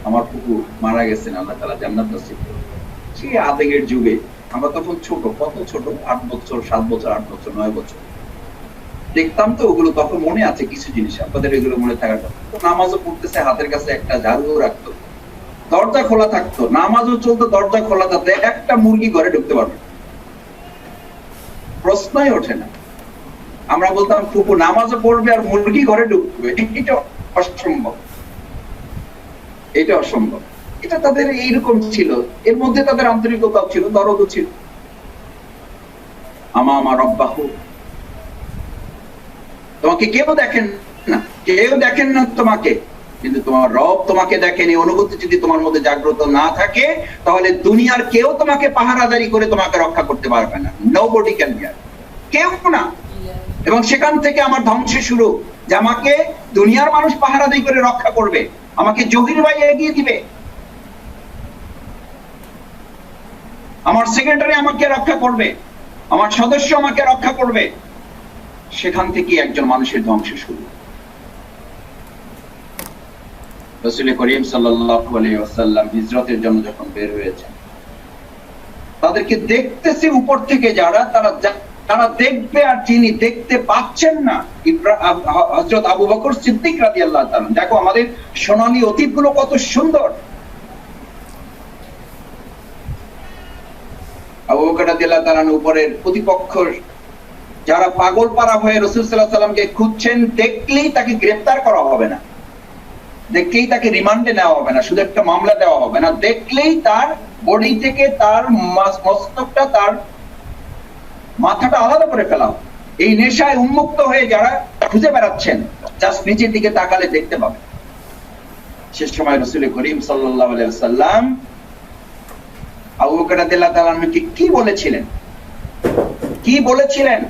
[SPEAKER 1] আমার ফুফু মারা গেছেন, আল্লাহ তাআলা জান্নাত নসিব করুন। সেই আবেগের যুগে আমরা তখন ছোট, কত ছোট, 8 বছর 7 বছর 8 বছর 9 বছর দেখতাম। তো ওগুলো তখন মনে আছে কিছু জিনিস, আপনাদের এগুলো মনে থাকার কথা। তো নামাজও পড়তেছে, হাতের কাছে একটা ঝাড়ু রাখতো, দরজা খোলা থাকতো, নামাজও চলতো, দরজা খোলা থাকতো, একটা মুরগি ঘরে ঢুকতে পারবে, প্রশ্নই ওঠে না। আমরা বলতাম ফুপু নামাজও পড়বে আর মুরগি ঘরে ঢুকবে, এটা অসম্ভব, এটা অসম্ভব। এটা তাদের এইরকম ছিল, এর মধ্যে তাদের আন্তরিকতা ছিল, দরদও ছিল। আমামা রব্বাহু, তোমাকে কেউ দেখেন না, কেউ দেখেন না তোমাকে, কিন্তু তোমার রব তোমাকে দেখেন। এই অনুভূতি যদি তোমার মধ্যে জাগ্রত না থাকে, তাহলে দুনিয়ার কেউ তোমাকে পাহারাদারি করে তোমাকে রক্ষা করতে পারবে না। নোবডি ক্যান হিয়ার, কেউ না। এবং সেখান থেকে আমার ধ্বংস শুরু, যে আমাকে দুনিয়ার মানুষ পাহারাদারি করে রক্ষা করবে, আমাকে জহির ভাই এগিয়ে দিবে, আমার সেক্রেটারি আমাকে রক্ষা করবে, আমার সদস্য আমাকে রক্ষা করবে। সেখান থেকে একজন মানুষের ধ্বংস শুরু। রাসূল করিম সাল্লাল্লাহু আলাইহি ওয়াসাল্লাম হিজরতের জন্য যখন বের হয়েছেন, তাদেরকে দেখতেছে উপর থেকে যারা, তারা দেখবে, আর যিনি দেখতে পাচ্ছেন না হযরত আবু বকর সিদ্দিক রাদিয়াল্লাহু তাআলা। দেখো আমাদের সোনালী অতীতগুলো কত সুন্দর। আবু বকর রাদিয়াল্লাহু তাআলার উপরের প্রতিপক্ষ যারা পাগল পারা হয়ে রাসূল সাল্লাল্লাহু আলাইহি ওয়াসাল্লামকে খুঁজছেন, দেখলেই তাকে গ্রেফতার করা হবে না, দেখলেই তাকে রিমান্ডে নেওয়া হবে না, শুধু একটা মামলা দেওয়া হবে না, দেখলেই তার বডি থেকে তার মস্তকটা, তার মাথাটা আলাদা করে ফেলা হবে। এই নেশায় উন্মুক্ত হয়ে যারা খুঁজে বেড়াচ্ছেন, জাস্ট নিচের দিকে তাকালে দেখতে পাবে। শেষ সময় রাসূল করিম সাল্লাল্লাহু আলাইহি ওয়াসাল্লাম আবু বকর রাদিয়াল্লাহু তাআলা আনহুকে কি বলেছিলেন, কি বলেছিলেন,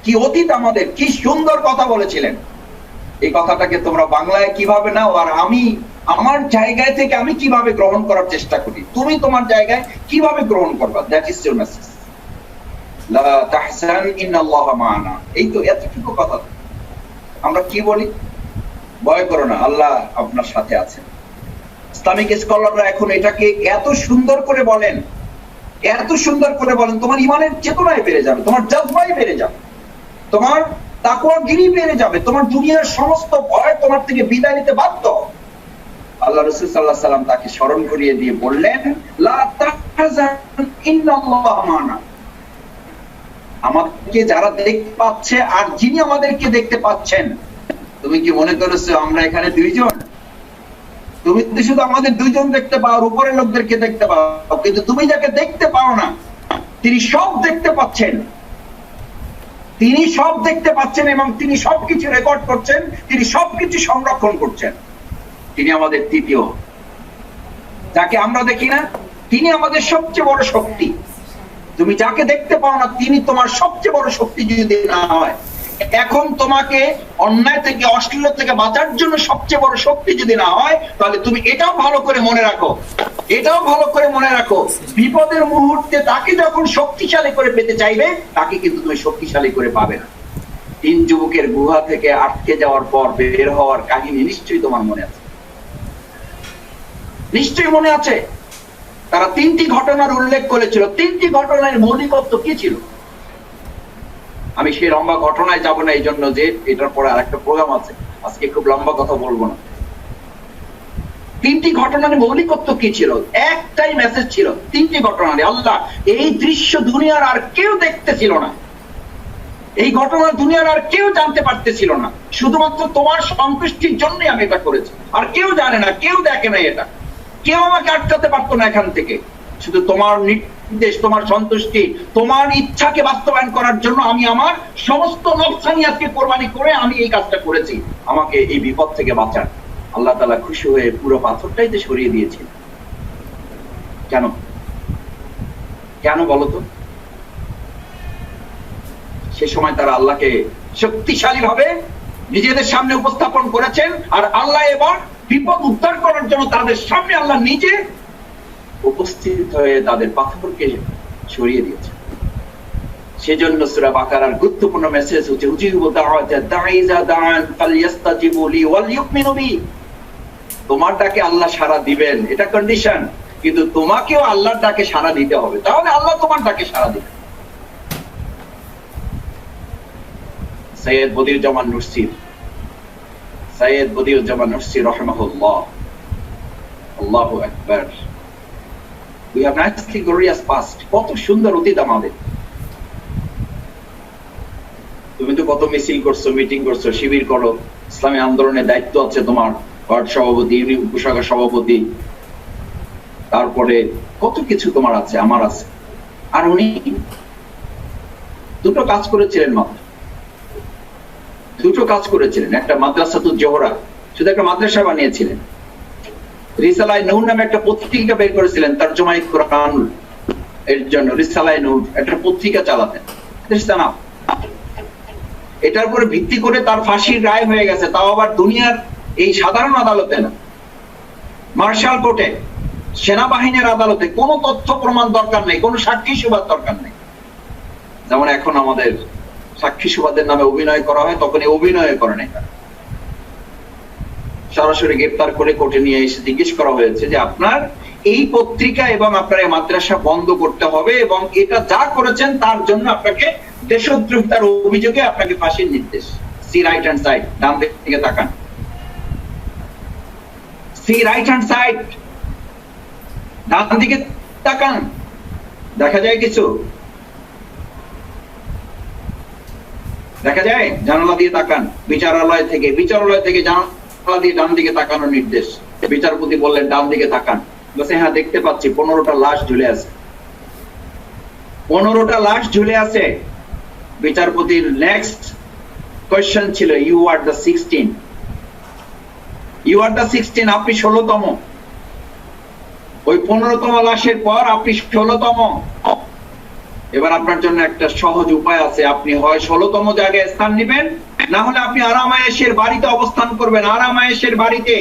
[SPEAKER 1] কি অতীত আমাদের, কি সুন্দর কথা বলেছিলেন। এই কথাটাকে তোমরা বাংলায় কিভাবে নাও, আর আমি আমার জায়গায় থেকে আমি কিভাবে গ্রহণ করার চেষ্টা করি, তুমি তোমার জায়গায় কিভাবে গ্রহণ করবা। That is your message. লা তাহজান ইন্নাল্লাহা মা'ানা। এই তো এতটুকু কথা। আমরা কি বলি, ভয় করো না, আল্লাহ আপনার সাথে আছেন। ইসলামিক স্কলাররা এখন এটাকে এত সুন্দর করে বলেন, এত সুন্দর করে বলেন, তোমার ইমানের চেতনায় বেড়ে যাবে, তোমার জজবাই বেড়ে যাবে, তোমার তাকওয়াগিরি বেড়ে যাবে, তোমার দুনিয়ার সমস্ত ভয় তোমার থেকে বিদায় নিতে বাধ্য। আল্লাহ রাসূল সাল্লাল্লাহু আলাইহি ওয়াসাল্লাম তাকে স্মরণ করিয়ে দিয়ে বললেন, লা তাহজান ইন্নাল্লাহা মা'ানা। আমাকে যারা দেখতে পাচ্ছে আর যিনি আমাদেরকে দেখতে পাচ্ছেন, তুমি কি মনে করেছো আমরা এখানে দুইজন? তুমি শুধু আমাদের দুইজন দেখতে পাও, উপরের লোকদেরকে দেখতে পাও, কিন্তু তুমি যাকে দেখতে পাও না, তিনি সব দেখতে পাচ্ছেন, তিনি সব দেখতে পাচ্ছেন এবং তিনি সবকিছু রেকর্ড করছেন, তিনি সবকিছু সংরক্ষণ করছেন। তিনি আমাদের তৃতীয়, যাকে আমরা দেখি না, তিনি আমাদের সবচেয়ে বড় শক্তি। তুমি যাকে দেখতে পাও না, তিনি তোমার সবচেয়ে বড় শক্তি যদি না হয়, এখন তোমাকে অন্যায় থেকে, অশ্লীলতা থেকে বাঁচার জন্য সবচেয়ে বড় শক্তি যদি না হয়, তাহলে তুমি এটাও ভালো করে মনে রাখো, এটাও ভালো করে মনে রাখো, বিপদের মুহূর্তে তাকে যখন শক্তিশালী করে পেতে চাইবে, তাকে কিন্তু তুমি শক্তিশালী করে পাবে না। 3 যুবকের গুহা থেকে আটকে যাওয়ার পর বের হওয়ার কাহিনী নিশ্চয়ই তোমার মনে আছে, নিশ্চয়ই মনে আছে। তারা 3টি ঘটনার উল্লেখ করেছিল। 3টি ঘটনার মৌলিকত্ব কি ছিল? আমি সেই লম্বা ঘটনায় যাব না, এই জন্য যে এটার পরে আরেকটা প্রোগ্রাম আছে, আজকে খুব লম্বা কথা বলবো না। 3টি ঘটনার মৌলিকত্ব কি ছিল? একটাই মেসেজ ছিল 3টি ঘটনার। আল্লাহ এই দৃশ্য দুনিয়ার আর কেউ দেখতেছিল না, এই ঘটনা দুনিয়ার আর কেউ জানতে পারতেছিল না, শুধুমাত্র তোমার সন্তুষ্টির জন্যই আমি এটা করেছি, আর কেউ জানে না, কেউ দেখে না এটা। কেউ আমাকে আটকাতে পারতো না এখান থেকে। শুধু তোমার নির্দেশ, তোমার সন্তুষ্টি, তোমার ইচ্ছাকে বাস্তবায়ন করার জন্য আমি আমার সমস্ত নফসানিয়াতকে কোরবানি করে আমি এই কাজটা করেছি, আমাকে এই বিপদ থেকে বাঁচান। আল্লাহ তাআলা খুশি হয়ে পুরো পাথরটাই তো সরিয়ে দিয়েছেন। কেন? কেন বলতো? সে সময় তারা আল্লাহকে শক্তিশালী ভাবে নিজেদের সামনে উপস্থাপন করেছেন, আর আল্লাহ এবার বিপদ উদ্ধার করার জন্য তাদের সামনে আল্লাহ নিজে উপস্থিত হয়ে তাদের পাথরকে সরিয়ে দিয়েছেন। সেজন্য সূরা বাকারার গুরুত্বপূর্ণ মেসেজ হচ্ছে উজিবু দাওয়াতা দাঈ ইযা দাআন ফালইস্তাজিবু লি ওয়াল ইউমিনু বি। তোমার ডাকে আল্লাহ সাড়া দিবেন, এটা কন্ডিশন, কিন্তু তোমাকেও আল্লাহর ডাকে সাড়া দিতে হবে, তাহলে আল্লাহ তোমার ডাকে সাড়া দিবেন। সৈয়দ বদিউজ্জামান নুরসি রাহিমাহুল্লাহ, আল্লাহু আকবার। We have nicely glorious past. কত সুন্দর অতীত আমাদের। তুমি তো কত মিছিল করছো, মিটিং করছো, শিবির করো, ইসলামী আন্দোলনের দায়িত্ব আছে তোমার, ওয়ার্ড সভাপতি, উপশাখা সভাপতি, তারপরে কত কিছু তোমার আছে, আমার আছে। আর উনি দুটো কাজ করেছিলেন মাত্র, দুটো কাজ করেছিলেন। একটা মাদ্রাসাতুল জোহরা, শুধু একটা মাদ্রাসা বানিয়েছিলেন। রিসালায়ে নূর নামে একটা পত্রিকা বের করেছিলেন তরজমায়ে কুরআন এর জন্য। রিসালায়ে নূর একটা পত্রিকা চালাতেন। এটার উপরে ভিত্তি করে তার ফাঁসির রায় হয়ে গেছে, তাও আবার দুনিয়ার এই সাধারণ আদালতে না, মার্শাল কোর্টে, সেনাবাহিনীর আদালতে। কোনো তথ্য প্রমাণ দরকার নেই, কোনো সাক্ষী সুবাদ দরকার নেই। যেমন এখন আমাদের সাক্ষী সুবাদের নামে অভিনয় করা হয়, তখন এই অভিনয় করে নাই, সরাসরি গ্রেফতার করে কোর্টে নিয়ে এসে জিজ্ঞেস করা হয়েছে যে আপনার এই পত্রিকা এবং আপনার এই মাদ্রাসা বন্ধ করতে হবে, এবং এটা যা করেছেন তার জন্য আপনাকে দেশদ্রোহিতার অভিযোগে আপনাকে ফাঁসির নির্দেশ। সি রাইট হ্যান্ড সাইড, ডান দিকে তাকান। সি রাইট হ্যান্ড সাইড, ডান দিকে তাকান, দেখা যায় কিছু? দেখা যায়? জানালা দিয়ে তাকান। বিচারালয় থেকে জানালা দিয়ে ডান দিকে তাকানোর নির্দেশ। বিচারপতি বললেন ডান দিকে তাকান, বলছে হ্যাঁ দেখতে পাচ্ছি 15টা লাশ ঝুলে আছে, 15টা লাশ ঝুলে আছে। বিচারপতির নেক্সট কোয়েশ্চেন ছিল you are the 16, you are the 16, আপনি 16তম। ওই 15তম লাশের পর আপনি 16তম। এবার আপনার জন্য একটা সহজ উপায় আছে, আপনি হয় 16তম জায়গায় স্থান নেবেন, না হলে আপনি আরামায়েশের বাড়িতে অবস্থান করবেন, আরামায়েশের বাড়িতে।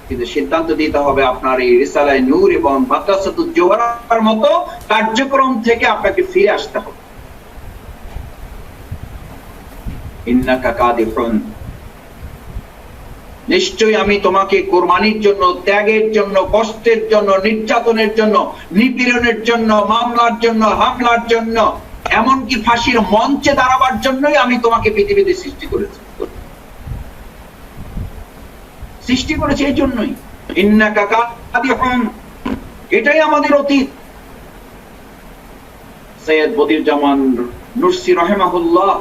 [SPEAKER 1] কিন্তু সিদ্ধান্ত দিতে হবে আপনার এই রিসালায়ে নূর এবং মাদ্রাসাতুল জোহরার মতো কার্যক্রম থেকে আপনাকে ফিরে আসতে হবে। ইন্নাকা কাদিহুন, নিশ্চয়ই আমি তোমাকে কোরবানির জন্য, ত্যাগের জন্য, কষ্টের জন্য, নির্যাতনের জন্য, নিপীড়নের জন্য, মামলার জন্য, হামলার জন্য, এমনকি ফাঁসির মঞ্চে দাঁড়াবার জন্যই আমি তোমাকে পৃথিবীতে সৃষ্টি করেছি, এই জন্যই। ইন্নাকা কাদিহুন, এটাই আমাদের অতীত। সৈয়দ বদিউজ্জামান নুরসি রাহিমাহুল্লাহ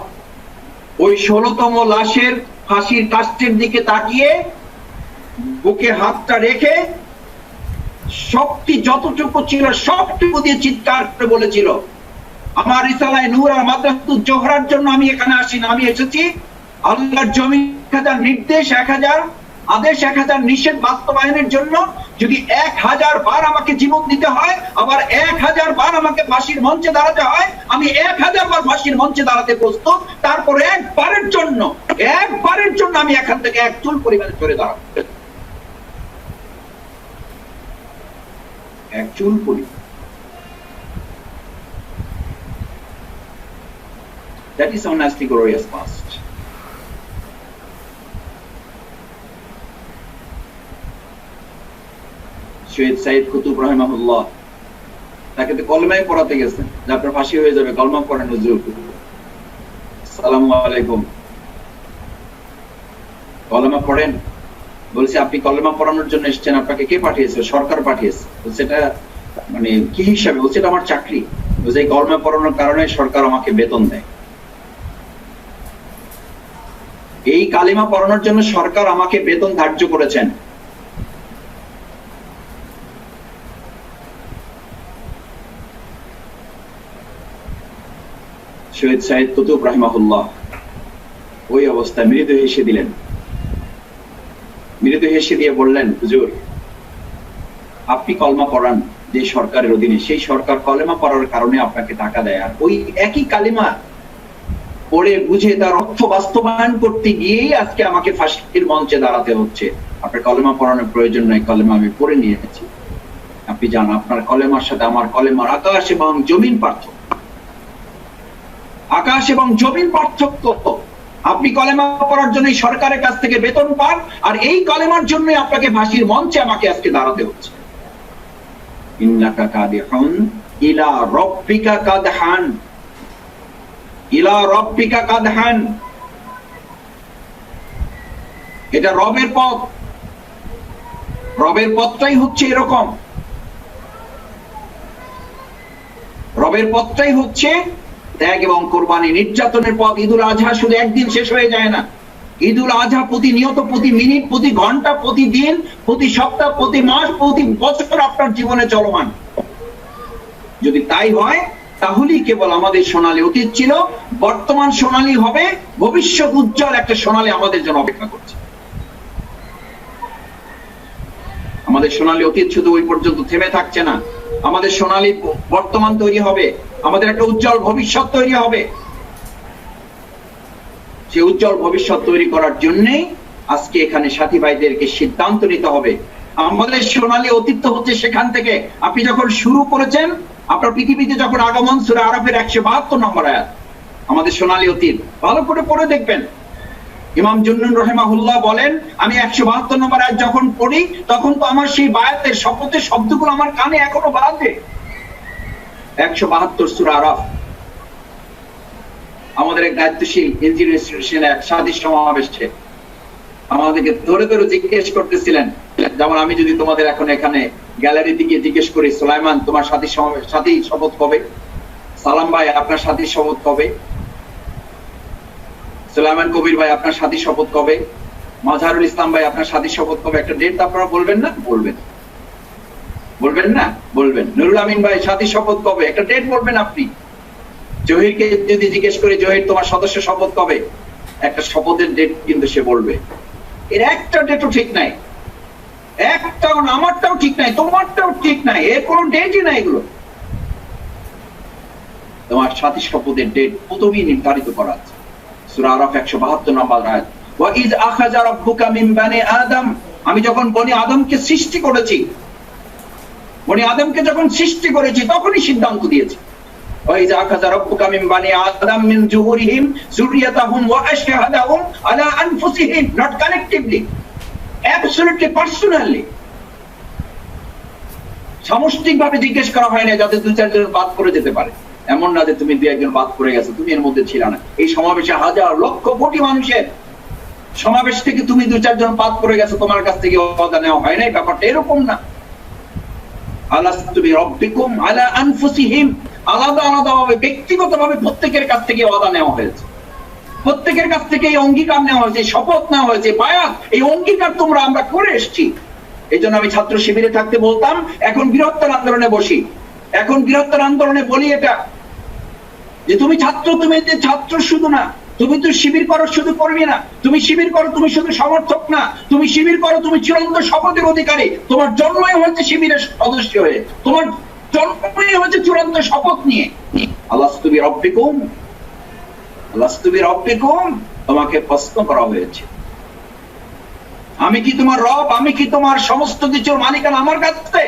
[SPEAKER 1] ওই 16তম লাশের ফাঁসির কাষ্ঠের দিকে তাকিয়ে বুকে হাতটা রেখে শক্তি যতটুকু ছিল সবটুকু দিয়ে চিৎকার করে বলেছিল, আমার রিসালায়ে নূর আর মাদ্রাসাতুল জোহরার জন্য আমি এখানে আসি না, আমি এসেছি আল্লাহর জমিন 1000 নির্দেশ, 1000 আদেশ, 1000 নিষেধ বাস্তবায়নের জন্য। যদি 1000 বার আমাকে জীবন দিতে হয়, আবার 1000 বার আমাকে ফাঁসির মঞ্চে দাঁড়াতে হয়, আমি 1000 বার ফাঁসির মঞ্চে দাঁড়াতে প্রস্তুত। তারপরে একবারের জন্য আমি এখান থেকে এক চুল পরিমাণে সরে দাঁড়াবো, এক চুল পরিমাণ। That is our nasty glorious past. Syed Saeed Qutub রাহিমাহুল্লাহ, তাকে তো কলমায় পড়াতে গেছেন যে আপনার ফাঁসি হয়ে যাবে, কলমা পড়েন হুজুর। আসসালামু আলাইকুম, কলমা পড়েন। বলছে আপনি কলমা পড়ানোর জন্য এসেছেন, আপনাকে কে পাঠিয়েছে? সরকার পাঠিয়েছে। সেটা মানে কি হিসাবে? বলছে এটা আমার চাকরি। বলছে এই কলমা পড়ানোর কারণে সরকার আমাকে বেতন দেয়, এই কালিমা পড়ানোর জন্য সরকার আমাকে বেতন ধার্য করেছেন। শহীদ সাইদ কুতুব রাহিমাহুল্লাহ ওই অবস্থায় মৃদু হেসে দিলেন। মৃদু হেসে দিয়ে বললেন, হুজুর আপনি কলমা পড়ান যে সরকারের অধীনে, সেই সরকার কলেমা পড়ার কারণে আপনাকে টাকা দেয়, আর ওই একই কালিমা পড়ে বুঝে তার অর্থ বাস্তবায়ন করতে গিয়েই আজকে আমাকে ফাঁসির মঞ্চে দাঁড়াতে হচ্ছে। আপনার কলেমা পড়ানোর প্রয়োজন নাই, কলেমা আমি পড়ে নিয়েছি। আপনি জান আপনার কলেমার সাথে আমার কলেমার আকাশ এবং জমিন পার্থক্য, আকাশ এবং জমিন পার্থক্য। আপনি কলেমা পড়ার জন্য সরকারের কাছ থেকে বেতন পান, আর এই কলেমার জন্য আপনাকে ফাঁসির মঞ্চে আমাকে আজকে দাঁড়াতে হচ্ছে। ইন্নাকা কাদিহুন ইলা রাব্বিকা কাদহান, ইলা রাব্বিকা কাদহান। এটা রবের পথ, রবের পথটাই হচ্ছে এরকম। রবের পথটাই হচ্ছে ত্যাগ এবং কোরবানি, নির্যাতনের পথ। ঈদুল আজহা শুধু একদিন শেষ হয়ে যায় না। ঈদুল আজহা প্রতিনিয়ত, প্রতি মিনিট, প্রতি ঘন্টা, প্রতিদিন, প্রতি সপ্তাহ, প্রতি মাস, প্রতি বছর আপনার জীবনে চলমান। যদি তাই হয় তাহলেই কেবল আমাদের সোনালী অতীত ছিল, বর্তমান সোনালী হবে, ভবিষ্যৎ উজ্জ্বল একটা সোনালী আমাদের জন্য অপেক্ষা করছে। আমাদের সোনালী অতীত শুধু ওই পর্যন্ত থেমে থাকছে না, আমাদের সোনালী বর্তমান তৈরি হবে, আমাদের একটা উজ্জ্বল ভবিষ্যৎ তৈরি হবে। সেই উজ্জ্বল ভবিষ্যৎ তৈরি করার জন্যই আজকে এখানে সাথী ভাইদেরকে সিদ্ধান্ত নিতে হবে। আমাদের সোনালী অতীত হচ্ছে সেখান থেকে আপনি যখন শুরু করেছেন আপনার পৃথিবীতে যখন আগমন, সূরা আরাফের 172 নম্বর আয়াত, আমাদের সোনালী অতীত ভালো করে পড়ে দেখবেন। ইমাম জুন্নুন রাহিমাহুল্লাহ বলেন, আমি 172 নম্বর আয়াত যখন পড়ি তখন তো আমার সেই বায়াতের শপথের শব্দগুলো আমার কানে এখনো বাজে। 172 সূরা আরাফ। আমাদের এক দায়িত্বশীল ইঞ্জিনিয়ার ইনস্টিটিউশনে এক সাদী সমাবেশে আমাদেরকে ধরে ধরে জিজ্ঞেস করতেছিলেন, যেমন আমি যদি তোমাদের এখন এখানে গ্যালারি দিকে জিজ্ঞেস করি, সুলাইমান তোমার সাথী শপথ কবে? সালাম ভাই আপনার সাথী শপথ কবে? সুলাইমান কবির ভাই আপনার সাথী শপথ কবে? মাজহারুল ইসলাম ভাই আপনার সাথী শপথ কবে? একটা ডেট আপনারা বলবেন না? বলবেন, বলবেন না? বলবেন। নুরুল আমিন ভাই সাথী শপথ কবে? একটা ডেট বলবেন আপনি। জহিরকে যদি জিজ্ঞেস করি, জহির তোমার সদস্য শপথ কবে? একটা শপথের ডেট কিন্তু সে বলবে। এর একটা ডেটও ঠিক নাই, একটাও না, আমারটাও ঠিক নাই, তোমারটাও ঠিক নাই, এর কোনো ডেটই নাই। এগুলো তোমার সাথী শপথের ডেট প্রথমেই নির্ধারিত করা আছে। সূরা আরাফ 172 নম্বর আয়াত, ওয়া ইয আখাযা রাব্বুকা মিন বানি আদম, আমি যখন বনি আদমকে সৃষ্টি করেছি, বনি আদমকে যখন সৃষ্টি করেছি তখনই সিদ্ধান্ত দিয়েছি। ওয়া ইয আখাযা রাব্বুকা মিন বানি আদম মিন যুহুরিহিম যুররিয়াতাহুম ওয়া আশহাদাহুম আলা আনফুসিহিম, নট কালেক্টিভলি, অ্যাবসলিউটলি পার্সোনালি। সামষ্টিকভাবে জিজ্ঞেস করা হয় না যাতে দুই চারজন বাদ করে যেতে পারে। এমন না যে তুমি দুই একজন বাদ করে গেছো, তুমি এর মধ্যে ছিল না। এই সমাবেশে হাজার লক্ষ কোটি মানুষের সমাবেশ থেকে তুমি দুই চারজন বাদ করে গেছো, তোমার কাছ থেকে ওয়াদা নেওয়া হয় নাই। ব্যাপারটা এরকম না। আলাস্তু বিরাব্বিকুম আলা আনফুসিহিম, আলাদা আলাদা ভাবে ব্যক্তিগতভাবে প্রত্যেকের কাছ থেকে ওয়াদা নেওয়া হয়েছে, প্রত্যেকের কাছ থেকে এই অঙ্গীকার নেওয়া হয়েছে, শপথ নেওয়া হয়েছে, বায়াত, এই অঙ্গীকার আমরা করে এসেছি। এই জন্য আমি ছাত্র শিবিরে থাকতে বলতাম, এখন বৃহত্তর আন্দোলনে বসি, এখন বৃহত্তর আন্দোলনে বলি এটা যে তুমি ছাত্র, তুমি যে ছাত্র শুধু না, তুমি তো শিবির করো শুধু করবি না, তুমি শিবির করো তুমি শুধু সমর্থক না, তুমি শিবির করো তুমি চূড়ান্ত শপথের অধিকারী। তোমার জন্মই হয়েছে শিবিরের সদস্য হয়ে, তোমার জন্মই হয়েছে চূড়ান্ত শপথ নিয়ে। আলাস্তু বিরাব্বিকুম, আলাস্তু বিরাব্বিকুম, তোমাকে প্রশ্ন করা হয়েছে, আমি কি তোমার রব, আমি কি তোমার সমস্ত কিছুর মালিকানা আমার কাছে?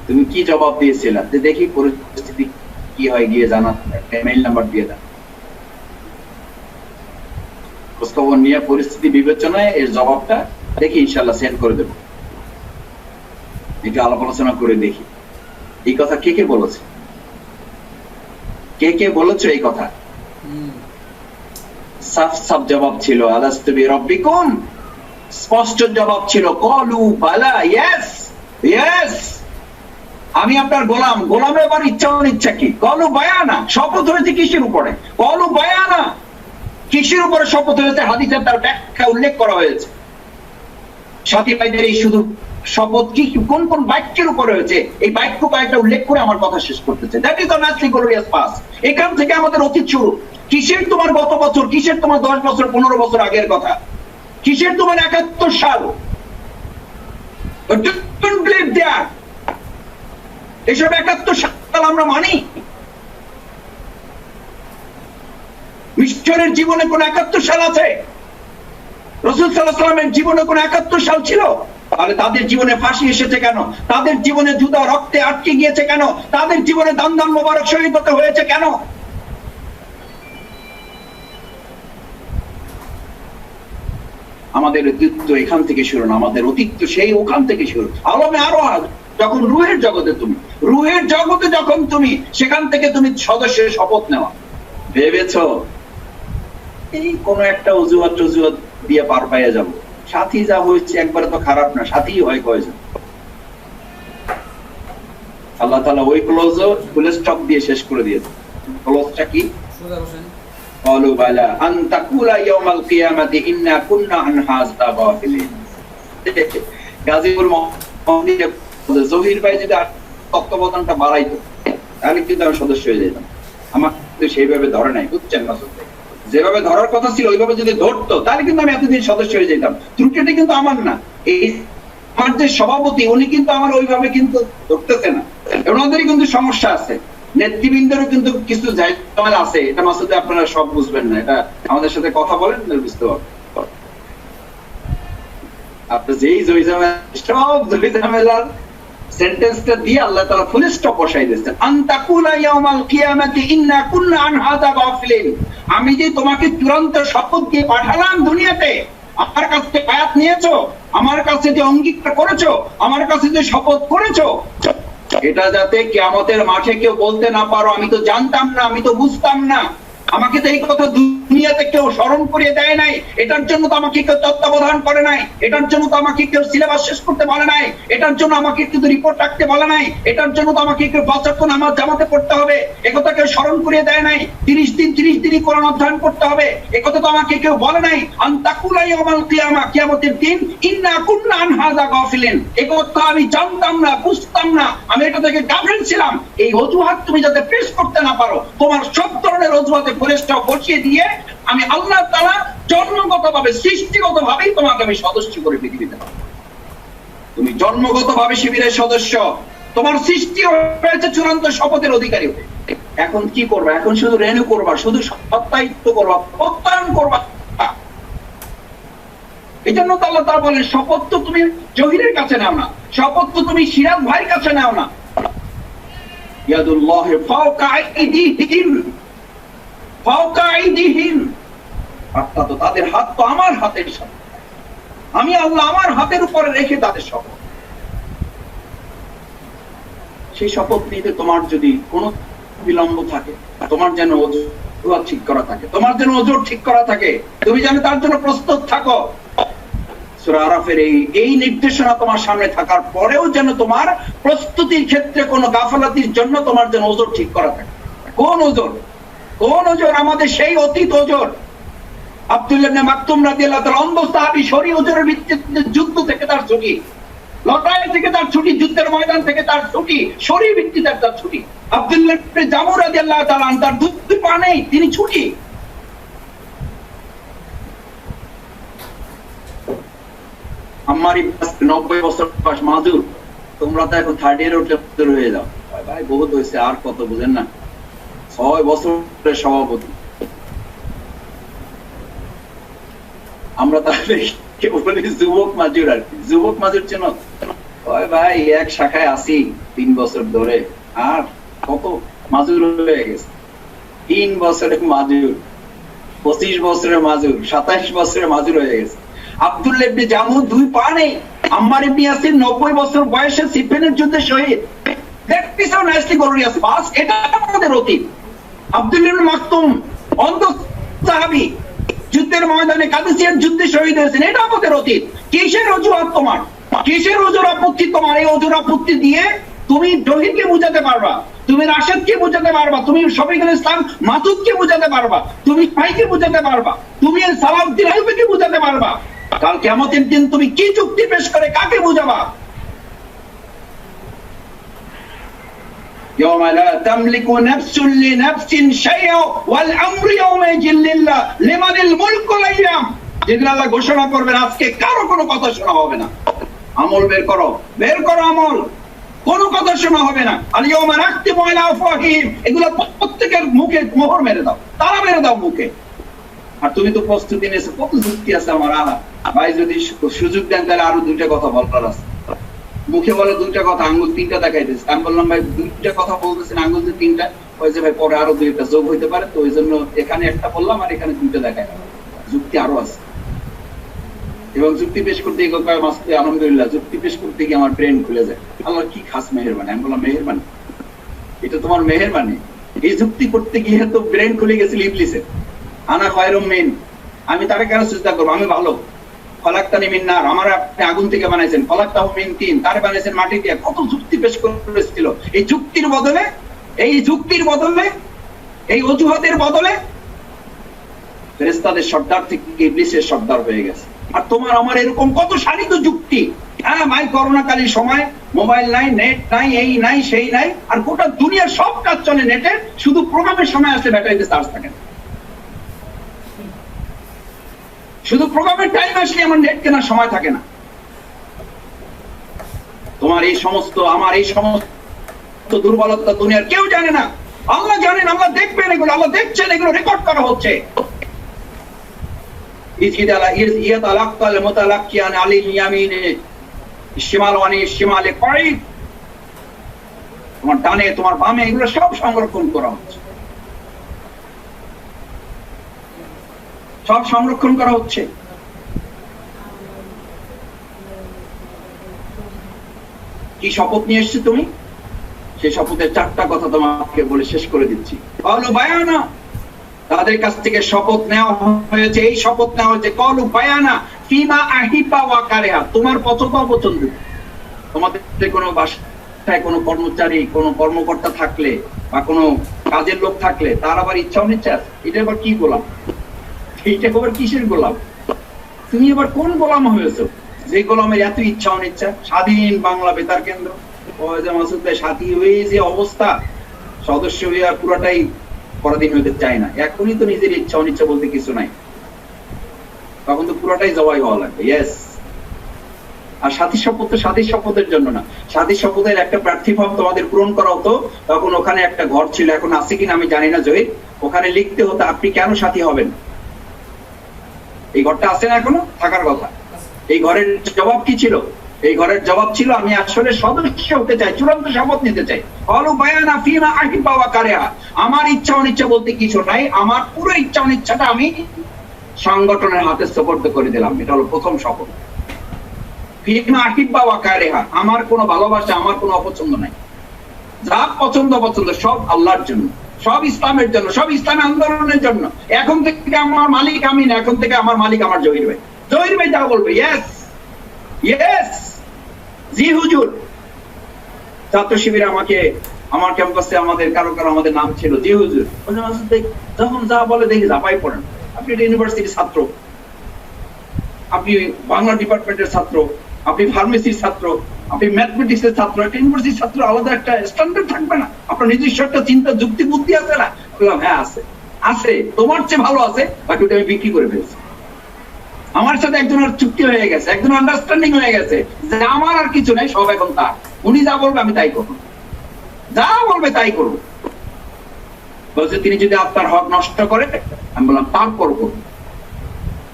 [SPEAKER 1] তুমি কি জবাব দিয়েছিলে? দেখি পরিস্থিতি কি হয় গিয়ে জানা, একটা ইমেইল নাম্বার দিয়ে দাও, খোঁজখবর নিয়ে পরিস্থিতি বিবেচনায় এর জবাবটা দেখি ইনশাল্লাহ সেন্ড করে দেবো। একটু আলাপ আলোচনা করে দেখি এই কথা কে কে বলেছে, কে কে বলেছো এই কথা। সাফ সাফ জবাব ছিল আলাস্তু বিরাব্বিকুম, স্পষ্ট জবাব ছিল ক্বালু বালা, ইয়েস ইয়েস, আমি আপনার গোলাম। গোলামের আবার ইচ্ছা অনিচ্ছা কি? ক্বালু বায়ানা, শপথ হয়েছে কিসের উপরে? ক্বালু বায়ানা, কিসের উপরে শপথ হয়েছে? হাদিসে তার ব্যাখ্যা উল্লেখ করা হয়েছে। সাথী ভাইদের এই শুধু শপথ কি কোন কোন বাক্যের উপরে হয়েছে, এই বাক্য কয়েকটা উল্লেখ করে আমার কথা শেষ করতেছে। That is the natural glorious past. এখান থেকে আমাদের অতীত শুরু। কিসের তোমার গত বছর, কিসের তোমার 10 বছর 15 বছর আগের কথা, কিসের তোমার 71 সাল, এসব 71 সাল আমরা মানি? মিশরের জীবনে কোন 71 সাল আছে? রাসূল সাল্লাল্লাহু আলাইহি ওয়াসাল্লামের জীবনে কোন 71 সাল ছিল? তাহলে তাদের জীবনে ফাঁসি এসেছে কেন? তাদের জীবনে জুতা রক্তে আটকে গিয়েছে কেন? তাদের জীবনে দান দান মোবারক শহীদ হতে হয়েছে কেন? আমাদের অতীত এখান থেকে শুরু না, আমাদের অতীত সেই ওখান থেকে শুরু। আলমে আরো যখন রুহের জগতে যখন তুমি সেখান থেকে তুমি সদস্যের শপথ নেওয়া, ভেবেছ এই কোন একটা অজুহাত দিয়ে পার পাইয়া যাবো। সাথী যা হয়েছে একবারে তো খারাপ না, সাথী হয় কয়জন। আল্লাহ তাআলা ওই ফুল স্টপ দিয়ে শেষ করে দিয়েছে। ক্লোজটা কি? قالوا بلى أن تقول يوم القيامة إنا كنا عن هذا غافلين। গাজীপুর মহানগরীতে জহির ভাই যদি তত্ত্বাবধানটা বাড়াইতো তাহলে কিন্তু আমি সদস্য হয়ে যেতাম। আমার কিন্তু সেইভাবে ধরে নাই, বুঝছেন না? যেভাবে ধরার কথা ছিল ওইভাবে যদি ধরতো তাহলে কিন্তু আমি এতদিন সদস্য হয়ে যেতাম। ত্রুটিটা কিন্তু আমার না, এই আমার যে সভাপতি উনি কিন্তু আমার ওইভাবে কিন্তু ধরতেছে না। ওনাদেরই কিন্তু সমস্যা আছে, নেতৃবৃন্দেরও কিন্তু কিছু ঝামেলা আছে। এটা মাসুদে আপনারা সব বুঝবেন না, এটা আমাদের সাথে কথা বলেন বুঝতে পারবেন। আপনি যেই সব ঝামেলার সেন্টেন্সটা দিয়ে আল্লাহ তাআলা ফুল স্টপ বসাই দিয়েছেন। আনতাকুলা ইয়াউমাল কিয়ামাতি ইন্না কুননা আন হাযা গাফিলিন। আমি যে তোমাকে চূড়ান্ত শপথ দিয়ে পাঠালাম দুনিয়াতে, আমার কাছ থেকে বায়াত নিয়েছো, আমার কাছে যে অঙ্গীকার করেছো, আমার কাছে যে শপথ করেছো, এটা যাতে কিয়ামতের মাঠে কেউ বলতে না পারো আমি তো জানতাম না, আমি তো বুঝতাম না, আমাকে তো এই কথা দুনিয়াতে কেউ স্মরণ করিয়ে দেয় নাই, এটার জন্য তো আমাকে কেউ তত্ত্বাবধান করে নাই, এটার জন্য তো আমাকে কেউ সিলেবাস শেষ করতে বলে নাই, এটার জন্য আমাকে কিন্তু রিপোর্ট রাখতে বলে নাই, এটার জন্য তো আমাকে কেউ 5 ওয়াক্ত নামাজ জামাতে পড়তে হবে একথা কেউ স্মরণ করিয়ে দেয় নাই, 30 দিনই কোরআন অধ্যয়ন করতে হবে একথা তো আমাকে কেউ বলে নাই। আনতাকুলা ইয়াউমাল কিয়ামা, কিয়ামতের দিন, ইন্না কুননা আন হাযা গাফিলিন, একথা আমি জানতাম না, বুঝতাম না, আমি এটা থেকে গাফিল ছিলাম। এই অজুহাত তুমি যাতে পেশ করতে না পারো, তোমার সব ধরনের অজুহাতে পুলিশটা বসিয়ে দিয়ে আমি আল্লাহ তাআলা জন্মগতভাবে সৃষ্টিগতভাবেই তোমাকে আমি সদস্য করে পৃথিবীতে পাবো। তুমি জন্মগতভাবে শিবিরের সদস্য, তোমার সৃষ্টি হয়েছে চূড়ান্ত শপথের অধিকারী। এখন কি করবা? এখন শুধু রেনু করবা, শুধু সত্যায়িত করবা, প্রত্যয়ন করবা। এই জন্য তো আল্লাহ তাআলা বলেন শপথ তো তুমি জহিরের কাছে নাও না, শপথ তো তুমি সিরাজ ভাইয়ের কাছে নাও না। ইয়াদুল্লাহি ফাওকা আইদিহিম, অর্থাৎ তাদের হাত তো আমার হাতের সাথে, আমি আল্লাহ আমার হাতের উপরে রেখে তাদের শপথ। সেই শপথ নিতে তোমার যদি কোনো বিলম্ব থাকে, তোমার যেন অজুহাত ঠিক করা থাকে, তোমার যেন ওজর ঠিক করা থাকে, তুমি যেন তার জন্য প্রস্তুত থাকো। সূরা আরাফের এই নির্দেশনা তোমার সামনে থাকার পরেও যেন তোমার প্রস্তুতির ক্ষেত্রে কোনো গাফলাতির জন্য তোমার যেন ওজর ঠিক করা থাকে। কোন ওজর? কোন ওজর? আমাদের সেই অতীত ওজর। আব্দুল্লাহ ইবনে মাকতুম রাদিয়াল্লাহু তাআলা অন্ধ সাহাবী, শরী ওজরের ভিত্তিতে যুদ্ধ থেকে তার ছুটি, লড়াই থেকে তার ছুটি, যুদ্ধের ময়দান থেকে তার ছুটি, শরী ভিত্তিতে তার ছুটি। আব্দুল্লাহ ইবনে জামুর রাদিয়াল্লাহু তাআলা তার দুই পা নেই, তিনি ছুটি। আমার 90 বছর বয়স, মাজুর। তোমরা তো এখন 3rd ইয়ারে উঠে হয়ে যাও, ভাই বহুত হয়েছে, আর কত বুঝেন না? 6 বছরের সভাপতি আমরা, তাহলে যুবক মাজুর। আর কি যুবক মাজুর চেন? ভাই এক শাখায় আছি 3 বছর ধরে, আর কত মাজুর হয়ে গেছে। 3 বছরের মাজুর, 25 বছরের মাজুর, 27 বছরের মাজুর হয়ে গেছে। আব্দুল্লাহ ইবনে জামু 2 পা নেই। আম্মার ইবনে ইয়াসির 90 বছর বয়সে সিফিনের যুদ্ধে শহীদ। That is so nicely glorious past. এটা আমাদের অতীত। আব্দুল্লাহ ইবনে মাকতুম অন্ধ সাহাবী, যুদ্ধের ময়দানে কাদেসিয়ার যুদ্ধে শহীদ হয়েছেন, এটা আমাদের অতীত। কিসের অজুহাত তোমার? কিসের ওজর আপত্তি তোমার? এই ওজর আপত্তি দিয়ে তুমি জহিরকে বুঝাতে পারবা, তুমি রাশেদকে বুঝাতে পারবা, তুমি শফিকুল ইসলাম মাসুদকে বুঝাতে পারবা, তুমি ভাইকে বুঝাতে পারবা, তুমি সালাউদ্দিন আইয়ুবীকে বুঝাতে পারবা। কাল কিয়ামতের দিন তুমি কি যুক্তি পেশ করে কাকে বুঝাবা? ইয়াওমা লা তামলিকু নাফসুন লিনাফসিন শাইআ ওয়াল আমরু ইয়াওমাইযিন লিল্লাহ লিমানিল মুলকুল আইয়াম। যেদিন আল্লাহ ঘোষণা করবেন আজকে কারো কোনো কথা শোনা হবে না, আমল বের করো আমল, কোনো কথা শোনা হবে না। আল ইয়াওমা নাখতিমু আলা আফওয়াহিহিম, এগুলো প্রত্যেকের মুখে মোহর মেরে দাও, তালা মেরে দাও মুখে। আর তুমি তো প্রস্তুতি নিয়েছো, কত যুক্তি আছে আমার। ভাই যদি সুযোগ দেন তাহলে আরো দুইটা কথা বলার আছে। মুখে বলে দুইটা কথা, আঙ্গুল তিনটা দেখাইতেছে। আমি বললাম ভাই দুইটা কথা বলতেছেন, আঙ্গুল যে তিনটা, ওই যে ভাই পরে আরো দুইটা যোগ হইতে পারে, তো ওই জন্য এখানে একটা বললাম আর এখানে দুইটা দেখাই, যুক্তি আরো আছে। এবং যুক্তি পেশ করতে গিয়ে মাসতে আলহামদুলিল্লাহ যুক্তি পেশ করতে গিয়ে আমার ব্রেন খুলে যায়। আল্লাহ কি খাস মেহেরবানি। আমি বললাম মেহেরবানি, এটা তোমার মেহেরবানি। এই যুক্তি করতে গিয়ে তো ব্রেন খুলে গেছিল ইবলিসের। আনা খায়রুম মিন, আমি তারে কেন সিজদা করবো, আমি ভালো। খলাকতানি মিন নার, আমার আপনি আগুন থেকে বানাইছেন। খলাকতাহু মিন তিন, তারে বানাইছেন মাটি দিয়ে। কত যুক্তি পেশ করেছিল। এই যুক্তির বদলে, এই অজুহাতের বদলে ফেরেশতাদের সর্দার থেকে ইবলিসের সর্দার হয়ে গেছে। আর তোমার আমার এরকম কত শানিত যুক্তি। হ্যাঁ ভাই, করোনাকালীন সময় মোবাইল নাই, নেট নাই, এই নাই সেই নাই, আর গোটা দুনিয়ার সব কাজ চলে নেটে, শুধু প্রোগ্রামের সময় আসলে ব্যাটারিতে চার্জ থাকে না। শুধু প্রোগ্রামের টাইম আসলে আমার নেট কেনার সময় থাকে না। তোমার এই সমস্ত, আমার এই সমস্ত দুর্বলতা দুনিয়ার কেউ জানে না। আল্লাহ জানেন, আল্লাহ দেখবেন এগুলো, আল্লাহ দেখছেন, এগুলো রেকর্ড করা হচ্ছে। তোমার ডানে তোমার বামে এগুলো সব সংরক্ষণ করা হচ্ছে, সব সংরক্ষণ করা হচ্ছে। কি শপথ নিয়ে এসছো তুমি? সেই শপথের চারটা কথা তোমাকে বলে শেষ করে দিচ্ছি। কলু বায়ানা, তাদের কাছ থেকে শপথ নেওয়া হয়েছে, এই শপথ নেওয়া হয়েছে কলু বায়ানা ফিমা আহিবা ওয়া কারিহা, তোমার পছন্দ অপছন্দ। তোমাদের কোনো বাসায় কোনো কর্মচারী, কোনো কর্মকর্তা থাকলে বা কোনো কাজের লোক থাকলে তার আবার ইচ্ছা অনিচ্ছা আছে, এটা আবার কি গোলাম? এইটা আবার কিসের গোলাম? তুমি এবার কোন গোলাম হয়েছো যে গোলামের এত ইচ্ছা অনিচ্ছা? স্বাধীন বাংলা বেতার কেন্দ্র, মাসুদ ভাই সাথী হয়ে যে অবস্থা, সদস্য হয়ে আর পুরাটাই পরাধীন হইতে চায় না। এখনই তো নিজের ইচ্ছা অনিচ্ছা বলতে কিছু নাই, তখন তো পুরাটাই জবাই হওয়া লাগবে। ইয়েস। আর সাথী শপথ তো সাথী শপথের জন্য না, সাথী শপথের একটা প্রার্থী ফর্ম তোমাদের পূরণ করা হতো, তখন ওখানে একটা ঘর ছিল, এখন আছে কিনা আমি জানি না জহির, ওখানে লিখতে হতো আপনি কেন সাথী হবেন। এই ঘরটা আছে না এখনো? থাকার কথা। এই ঘরের জবাব কি ছিল? এই ঘরের জবাব ছিল আমি আসলে সদস্য হতে চাই, চূড়ান্ত শপথ নিতে চাই। আমার ইচ্ছা অনিচ্ছা বলতে কিছু নাই, আমার পুরো ইচ্ছা অনিচ্ছাটা আমি সংগঠনের হাতে সুপর্দ করে দিলাম। এটা হলো প্রথম শপথ। ফিমা আহিব্বা ওয়া কারিহা, আমার কোনো ভালোবাসা, আমার কোনো অপছন্দ নাই। যা পছন্দ অপছন্দ সব আল্লাহর জন্য, সব ইসলামের জন্য, সব ইসলামী আন্দোলনের জন্য। এখন থেকে আমার মালিক আমি না, এখন থেকে আমার মালিক আমার জহির ভাই। জহির ভাই যা বলবে ইয়েস ইয়েস, জি হুজুর। ছাত্র শিবিরে আমাকে, আমার ক্যাম্পাসে আমাদের কারো আমাদের নাম ছিল জি হুজুর। যখন যা বলে দেখি ঝাঁপাই পড়েন। আপনি একটা ইউনিভার্সিটির ছাত্র, আপনি বাংলা ডিপার্টমেন্টের ছাত্র, আপনি ফার্মেসির ছাত্র, আপনি ম্যাথমেটিক্স এর ছাত্র, একটা ইউনিভার্সিটির ছাত্র, আলাদা একটা স্ট্যান্ডার্ড থাকবে না? আপনার নিজস্ব একটা চিন্তা যুক্তি বুদ্ধি আছে না? বললাম হ্যাঁ আছে, আছে, তোমার চেয়ে ভালো আছে, বাকি ওটা আমি বিক্রি করে ফেলছি। আমার সাথে একজনের চুক্তি হয়ে গেছে, একজন আন্ডারস্ট্যান্ডিং হয়ে গেছে যে আমার আর কিছু নাই, সব এখন তার। উনি যা বলবে আমি তাই করবো, যা বলবে তাই করবো। বলছে তিনি যদি আপনার হক নষ্ট করে, আমি বললাম তারপর করবো।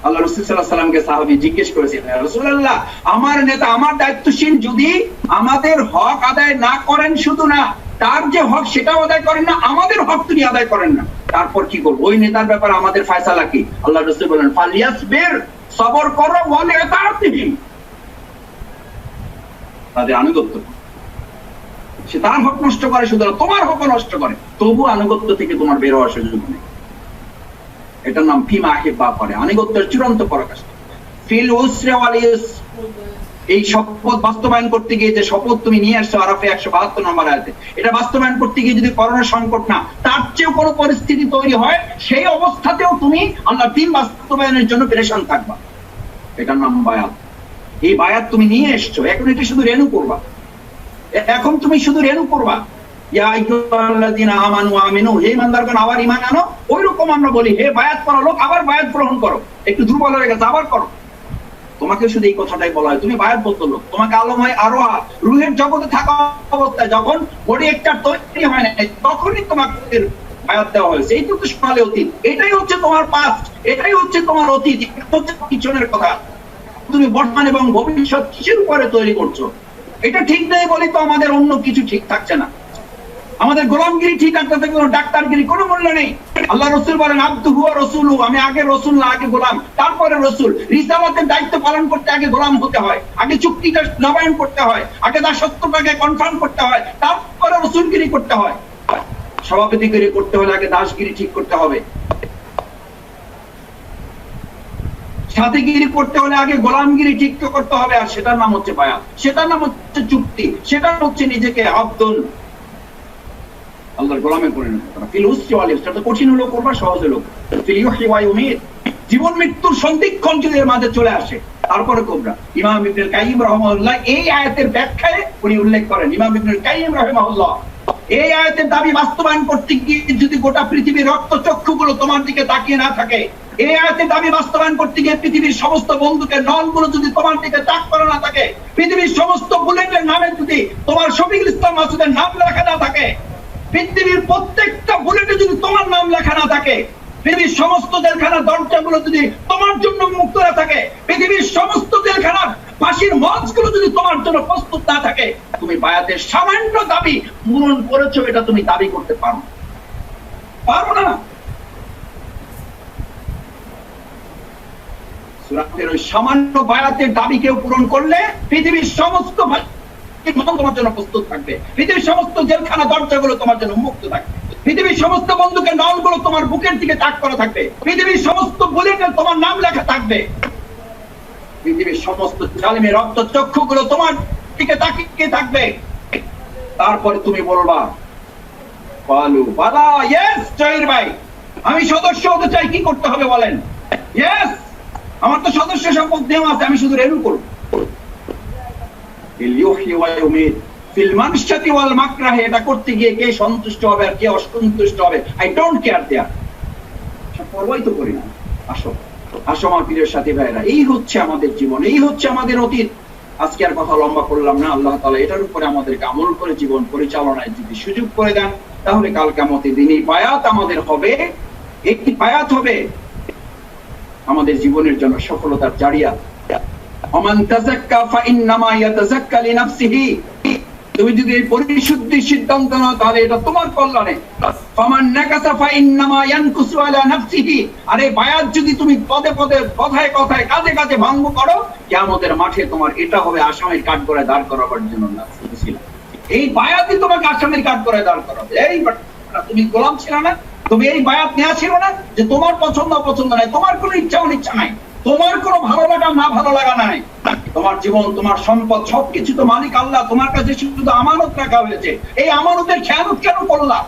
[SPEAKER 1] আল্লাহ রাসূল সাল্লাল্লাহু আলাইহি ওয়াসাল্লামকে সাহাবী জিজ্ঞেস করেছেন, রাসূলুল্লাহ আমার নেতা, আমার দায়িত্বশীল যদি আমাদের হক আদায় না করেন, শুধু না তার যে হক সেটাও আদায় করেন না, আমাদের হক তিনি আদায় করেন না, তারপর কি করবো? ওই নেতার ব্যাপারে আমাদের ফয়সালা কি? আল্লাহ রাসূল বলেন ফালিয়াসবির, সবর করো, ওয়ালি আতাতিহি, তাদের আনুগত্য। সে তার হক নষ্ট করে, শুধু তোমার হক নষ্ট করে, তবু আনুগত্য থেকে তোমার বের হওয়ার সুযোগ নেই। এটার নাম ফিমা আহিব্বা করে, আনুগত্যের চূড়ান্ত পরাকাষ্ঠা। ফিল উসরি ওয়াল ইউসর, এই শপথ বাস্তবায়ন করতে গিয়ে যে শপথ তুমি নিয়ে আসছো আরাফে 172 নম্বর আয়াতে, এটা বাস্তবায়ন করতে গিয়ে যদি করোনা সংকট না, তার চেয়েও কোনো পরিস্থিতি তৈরি হয়, সেই অবস্থাতেও তুমি আল্লাহর দ্বীন বাস্তবায়নের জন্য পেরেশান থাকবা। এটার নাম বায়াত। এই বায়াত তুমি নিয়ে এসছো, এখন এটা শুধু রেনু করবা, এখন তুমি শুধু রেনু করবা।
[SPEAKER 2] ইয়া আইয়ুহাল্লাযীনা আমানু আমিনু, হে ইমানদারগণ আবার ঈমান আনো। ওইরকম আমরা বলি হে বায়াত করা লোক আবার বায়াত গ্রহণ করো, একটু দুর্বল হয়ে গেছে আবার করো। তোমাকে শুধু এই কথাটাই বলা হয়, তুমি বায়াতবদ্ধ লোক। তোমাকে আলমায় আরোহা রুহের জগতে থাকা অবস্থায় যখন বডি একটা তৈরি হয় না তখনই তোমাকে বায়াত দেওয়া হয়েছে। এই তো সোনালী অতীত, এটাই হচ্ছে তোমার পাস্ট, এটাই হচ্ছে তোমার অতীত, এটা হচ্ছে পিছনের কথা। তুমি বর্তমান এবং ভবিষ্যৎ কিসের উপরে তৈরি করছো? এটা ঠিক নেই বলি তো আমাদের অন্য কিছু ঠিক থাকছে না। আমাদের গোলামগিরি ঠিক থাকতে কোনো ডাক্তারগিরি কোনো মূল্য নেই। আল্লাহ রসুল বলেন আব্দুহু ওয়া রাসূলুহু, আমি আগে রসুল না আগে গোলাম, তারপরে রসুল। রিসালাতের দায়িত্ব পালন করতে আগে গোলাম হতে হয়, আগে চুক্তিটা নবায়ন করতে হয়, আগে দাসত্বটাকে কনফার্ম করতে হয়, তারপরে রসুলগিরি করতে হয়। সভাপতিগিরি করতে হলে আগে দাসগিরি ঠিক করতে হবে, সাথীগিরি করতে হলে আগে গোলামগিরি ঠিক করতে হবে। আর সেটার নাম হচ্ছে বায়াত, সেটার নাম হচ্ছে চুক্তি, সেটা হচ্ছে নিজেকে আব্দুল আল্লাহর গোলামে পরিণত করা। ফিল উসরি ওয়াল ইউসর, তো কঠিন হলো করবা, সহজ হলো। ফিল ইউহয়ি ওয়া ইউমীত, জীবন মৃত্যুর সন্ধিক্ষণ যদি এর মাঝে চলে আসে তারপরে কোবরা। ইমাম ইবনুল কাইয়িম রাহিমাহুল্লাহ এই আয়াতের ব্যাখ্যায় উনি উল্লেখ করেন, ইমাম ইবনুল কাইয়িম রাহিমাহুল্লাহ এই আয়াতের দাবি বাস্তবায়ন করতে গিয়ে যদি গোটা পৃথিবীর রক্তচক্ষুগুলো তোমার দিকে তাকিয়ে না থাকে, এই আয়াতের দাবি বাস্তবায়ন করতে গিয়ে পৃথিবীর সমস্ত বন্দুকের নলগুলো যদি তোমার দিকে তাক করা না থাকে, পৃথিবীর সমস্ত বুলেটের নামে যদি তোমার শফিকুল ইসলাম মাসুদের নাম লেখা না থাকে, পৃথিবীর প্রত্যেকটা বুলেটে যদি তোমার নাম লেখা না থাকে, পৃথিবীর সমস্ত জেলখানার দরজাগুলো যদি তোমার জন্য মুক্ত না থাকে, পৃথিবীর সমস্ত জেলখানার ফাঁসির মঞ্চগুলো যদি তোমার জন্য প্রস্তুত না থাকে, তুমি বায়াতের সামান্য দাবি পূরণ করেছো এটা তুমি দাবি করতে পারো না। সূরাতের ওই সামান্য বায়াতের দাবি কেউ পূরণ করলে পৃথিবীর সমস্ত তোমার জন্য প্রস্তুত থাকবে, পৃথিবীর সমস্ত জেলখানা দরজাগুলো তোমার জন্য মুক্ত থাকবে, পৃথিবীর সমস্ত বন্দুকের নলগুলো তোমার বুকের দিকে তাক করা থাকবে, পৃথিবীর সমস্ত বুলেটে তোমার নাম লেখা থাকবে, পৃথিবীর সমস্ত জালিমের রক্তচক্ষুগুলো তোমার দিকে তাকিয়ে থাকবে। তারপরে তুমি বলবা বলু বালা ইয়েস জহির ভাই আমি সদস্য হতে চাই, কি করতে হবে বলেন? ইয়েস, আমার তো সদস্য সম্পদ দেওয়া আছে, আমি শুধু রেনু করব। এটা করতে গিয়ে কে সন্তুষ্ট হবে আর কে অসন্তুষ্ট হবে আই ডোন্ট কেয়ার দেয়ার, পরোয়াই তো করি না। আসো আসো আমার প্রিয় সাথী ভাইরা, এই হচ্ছে আমাদের জীবন, এই হচ্ছে আমাদের অতীত। আজকে আর কথা লম্বা করলাম না। আল্লাহ তাআলা এটার উপরে আমাদেরকে আমল করে জীবন পরিচালনায় যদি সুযোগ করে দেন, তাহলে কাল কিয়ামতের দিন এই বায়াত আমাদের হবে, একটি বায়াত হবে আমাদের জীবনের জন্য সফলতার জারিয়া। ওমান তাযাক্কা ফাইন্নামা ইয়াতাযাক্কা লিনাফসিহি, তুমি যদি এই পরিশুদ্ধির সিদ্ধান্ত নাও তাহলে এটা তোমার কল্যাণে। ফামান নাকাসা ফাইন্নামা ইয়ানকুসু আলা নাফসিহি, আর এই বায়াত যদি তুমি পদে পদে কথায় কথায় কাজে কাজে ভঙ্গ করো, কিয়ামতের মাঠে তোমার এটা হবে আসামির কাঠগড়ায় দাঁড় করাবার জন্য না। এই বায়াতই তোমাকে আসামির কাঠগড়ায় দাঁড় করাবে। এই তুমি গোলাম ছিল না, তুমি এই বায়াত নেওয়া ছিল না যে তোমার পছন্দ অপছন্দ নাই, তোমার কোনো ইচ্ছা অনিচ্ছা নাই, তোমার কোনো ভালো লাগা না ভালো লাগা নাই, তোমার জীবন তোমার সম্পদ সবকিছু তো মালিক আল্লাহ, তোমার কাছে শুধু আমানত রাখা হয়েছে। এই আমানতের খেয়ানত কেন করলা?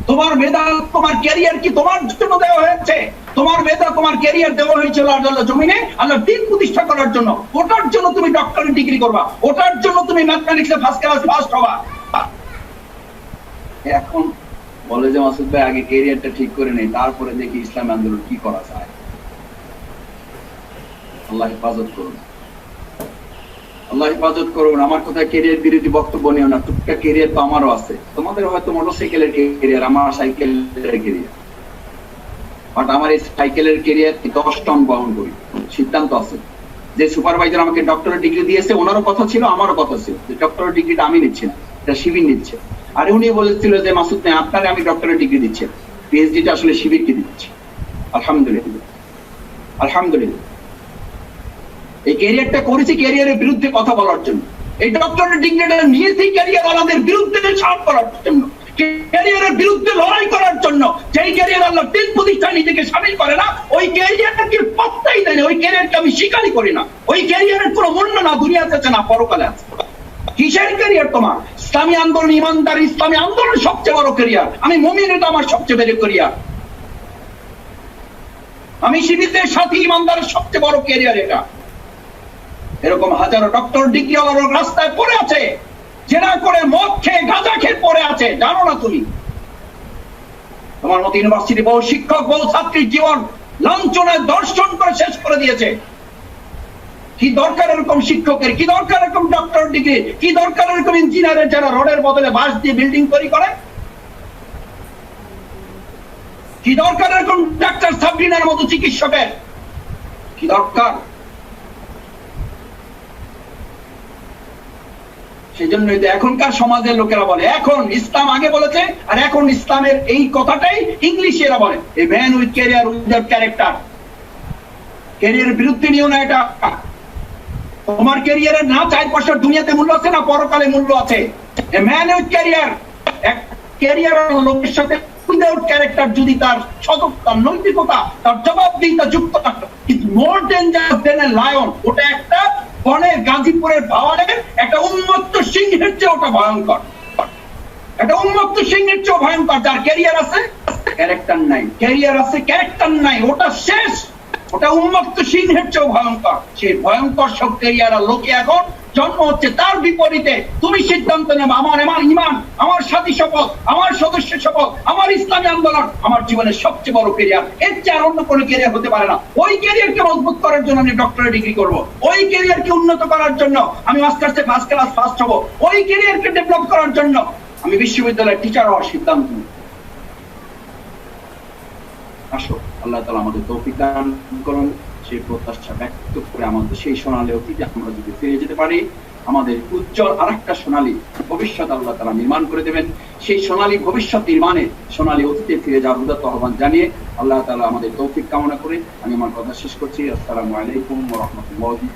[SPEAKER 2] তোমার মেধা তোমার ক্যারিয়ার কি তোমার জন্য দেওয়া হয়েছে? তোমার মেধা তোমার ক্যারিয়ার দেওয়া হয়েছিল আল্লাহ জমিনে আল্লাহ দিন প্রতিষ্ঠা করার জন্য। ওটার জন্য তুমি ডক্টরেট ডিগ্রি করবা, ওটার জন্য তুমি ম্যাথমেটিক্সে ফার্স্ট ক্লাস ফার্স্ট হবা। এখন বলে যে মাসুদ ভাই আগে ক্যারিয়ারটা ঠিক করে নেই, তারপরে দেখি ইসলামী আন্দোলন কি করা যায়। আল্লাহ হেফাজত করুন, আল্লাহ হেফাজত করুন। আমার কোথায় ক্যারিয়ার বিরোধী বক্তব্য নিও না, টুকটাক ক্যারিয়ার তো আমারও আছে। তোমাদের হয়তো মোটরসাইকেলের ক্যারিয়ার, আমার সাইকেলের ক্যারিয়ার, বাট আমার এই সাইকেলের ক্যারিয়ার 10 টন বহন করি। সিদ্ধান্ত আছে যে সুপারভাইজার আমাকে ডক্টরেট ডিগ্রি দিয়েছে, ওনারও কথা ছিল আমারও কথা ছিল যে ডক্টরেট ডিগ্রিটা আমি নিচ্ছি না, এটা শিবির নিচ্ছে। আর উনি বলেছিল যে মাসুদ ভাই আপনারে আমি ডক্টরেট ডিগ্রি দিচ্ছি, পিএইচডিটা আসলে শিবিরকে দিচ্ছি। আলহামদুলিল্লাহ আলহামদুলিল্লাহ। এই ক্যারিয়ারটা করেছি ক্যারিয়ারের বিরুদ্ধে কথা বলার জন্য, এই ডক্টরেট ডিগ্রিটা নিয়েছি ক্যারিয়ার ওয়ালাদের বিরুদ্ধে সাপ করার জন্য, ক্যারিয়ারের বিরুদ্ধে লড়াই করার জন্য। যেই ক্যারিয়ার আল্লাহ দিন প্রতিষ্ঠায় নিজেকে শামিল করে না, ওই ক্যারিয়ারকে পাত্তাই দেয় না, ওই ক্যারিয়ারকে আমি স্বীকারই করি না। ওই ক্যারিয়ারের কোনো মূল্য না দুনিয়াতে আছে না পরকালে আছে। কিসের ক্যারিয়ার তোমার? ইসলামী আন্দোলন, ইমানদার ইসলামী আন্দোলন সবচেয়ে বড় ক্যারিয়ার। আমি মুমিন, এটা আমার সবচেয়ে বড় ক্যারিয়ার। আমি শিবিরের সাথে ইমানদারের সবচেয়ে বড় ক্যারিয়ার এটা। এরকম হাজারো ডক্টর ডিগ্রি রাস্তায় পড়ে আছে, জেনা করে মদ খেয়ে গাঁজা খেয়ে পড়ে আছে, জানো না তুমি? তোমার মতো ইউনিভার্সিটি বহু শিক্ষক বহু ছাত্রীর জীবন লাঞ্ছনায় দর্শন করে শেষ করে দিয়েছে। কি দরকার এরকম শিক্ষকের? কি দরকার এরকম ডক্টর ডিগ্রি? কি দরকার এরকম ইঞ্জিনিয়ারের যারা রডের বদলে বাঁশ দিয়ে বিল্ডিং তৈরি করে? কি দরকার এরকম ডাক্তার সাবরিনার মতো চিকিৎসকের? কি দরকার? সেই জন্যই তো এখনকার সমাজের লোকেরা বলে এখন ইসলাম আগে বলেছে, আর এখন ইসলামের এই কথাটাই ইংলিশে এরা বলে, a man with career without character. ক্যারিয়ারের বিরুদ্ধে নিও না এটা। তোমার ক্যারিয়ারের না 4 পয়সার দুনিয়াতে মূল্য আছে, না পরকালে মূল্য আছে। এ ম্যান উইথ ক্যারিয়ার, এক ক্যারিয়ার লোকের সাথে উইদাউট ক্যারেক্টার যদি তার সততা, নৈতিকতা, তার জবাবদিহিতা যুক্ত থাকতো, is more dangerous then a lion. ওটা একটা বনের গাজীপুরের ভাওয়ারের একটা উন্মত্ত সিংহের চেয়ে ওটা ভয়ঙ্কর। একটা উন্মত্ত সিংহের চেয়ে ভয়ঙ্কর। যার ক্যারিয়ার আছে ক্যারেক্টার নাই, ক্যারিয়ার আছে ক্যারেক্টার নাই, ওটা শেষ। ওটা উন্মত্ত সিংহের চেয়ে ভয়ঙ্কর। সেই ভয়ঙ্কর সব ক্যারিয়ার লোকে এখন জন্ম হচ্ছে। তার বিপরীতে তুমি সিদ্ধান্ত নেবে, আমার ইমান, আমার সাথী শপথ, আমার সদস্য শপথ, আমার ইসলামী আন্দোলন আমার জীবনের সবচেয়ে বড় ক্যারিয়ার। এর চেয়ে আর অন্য কোনো ক্যারিয়ার হতে পারে না। ওই ক্যারিয়ারকে মজবুত করার জন্য আমি ডক্টরেট ডিগ্রি করব, ওই ক্যারিয়ারকে উন্নত করার জন্য আমি মাস্টার্সে ফার্স্ট ক্লাস ফার্স্ট হব, ওই ক্যারিয়ারকে ডেভেলপ করার জন্য আমি বিশ্ববিদ্যালয়ের টিচার হওয়ার সিদ্ধান্ত নেব। আসো, আল্লাহ তাআলা আমাদের তৌফিক দান করুন। সেই প্রত্যাশা ব্যক্ত করে আমাদের সেই সোনালী অতীতে আমরা যদি ফিরে যেতে পারি, আমাদের উজ্জ্বল আরেকটা সোনালী ভবিষ্যৎ আল্লাহ তাআলা নির্মাণ করে দেবেন। সেই সোনালী ভবিষ্যৎ নির্মাণে সোনালী অতীতে ফিরে যাওয়ার উদাত্ত আহ্বান জানিয়ে আল্লাহ তাআলা আমাদের তৌফিক কামনা করে আমি আমার কথা শেষ করছি। আসসালামু আলাইকুম ওয়া রাহমাতুল্লাহি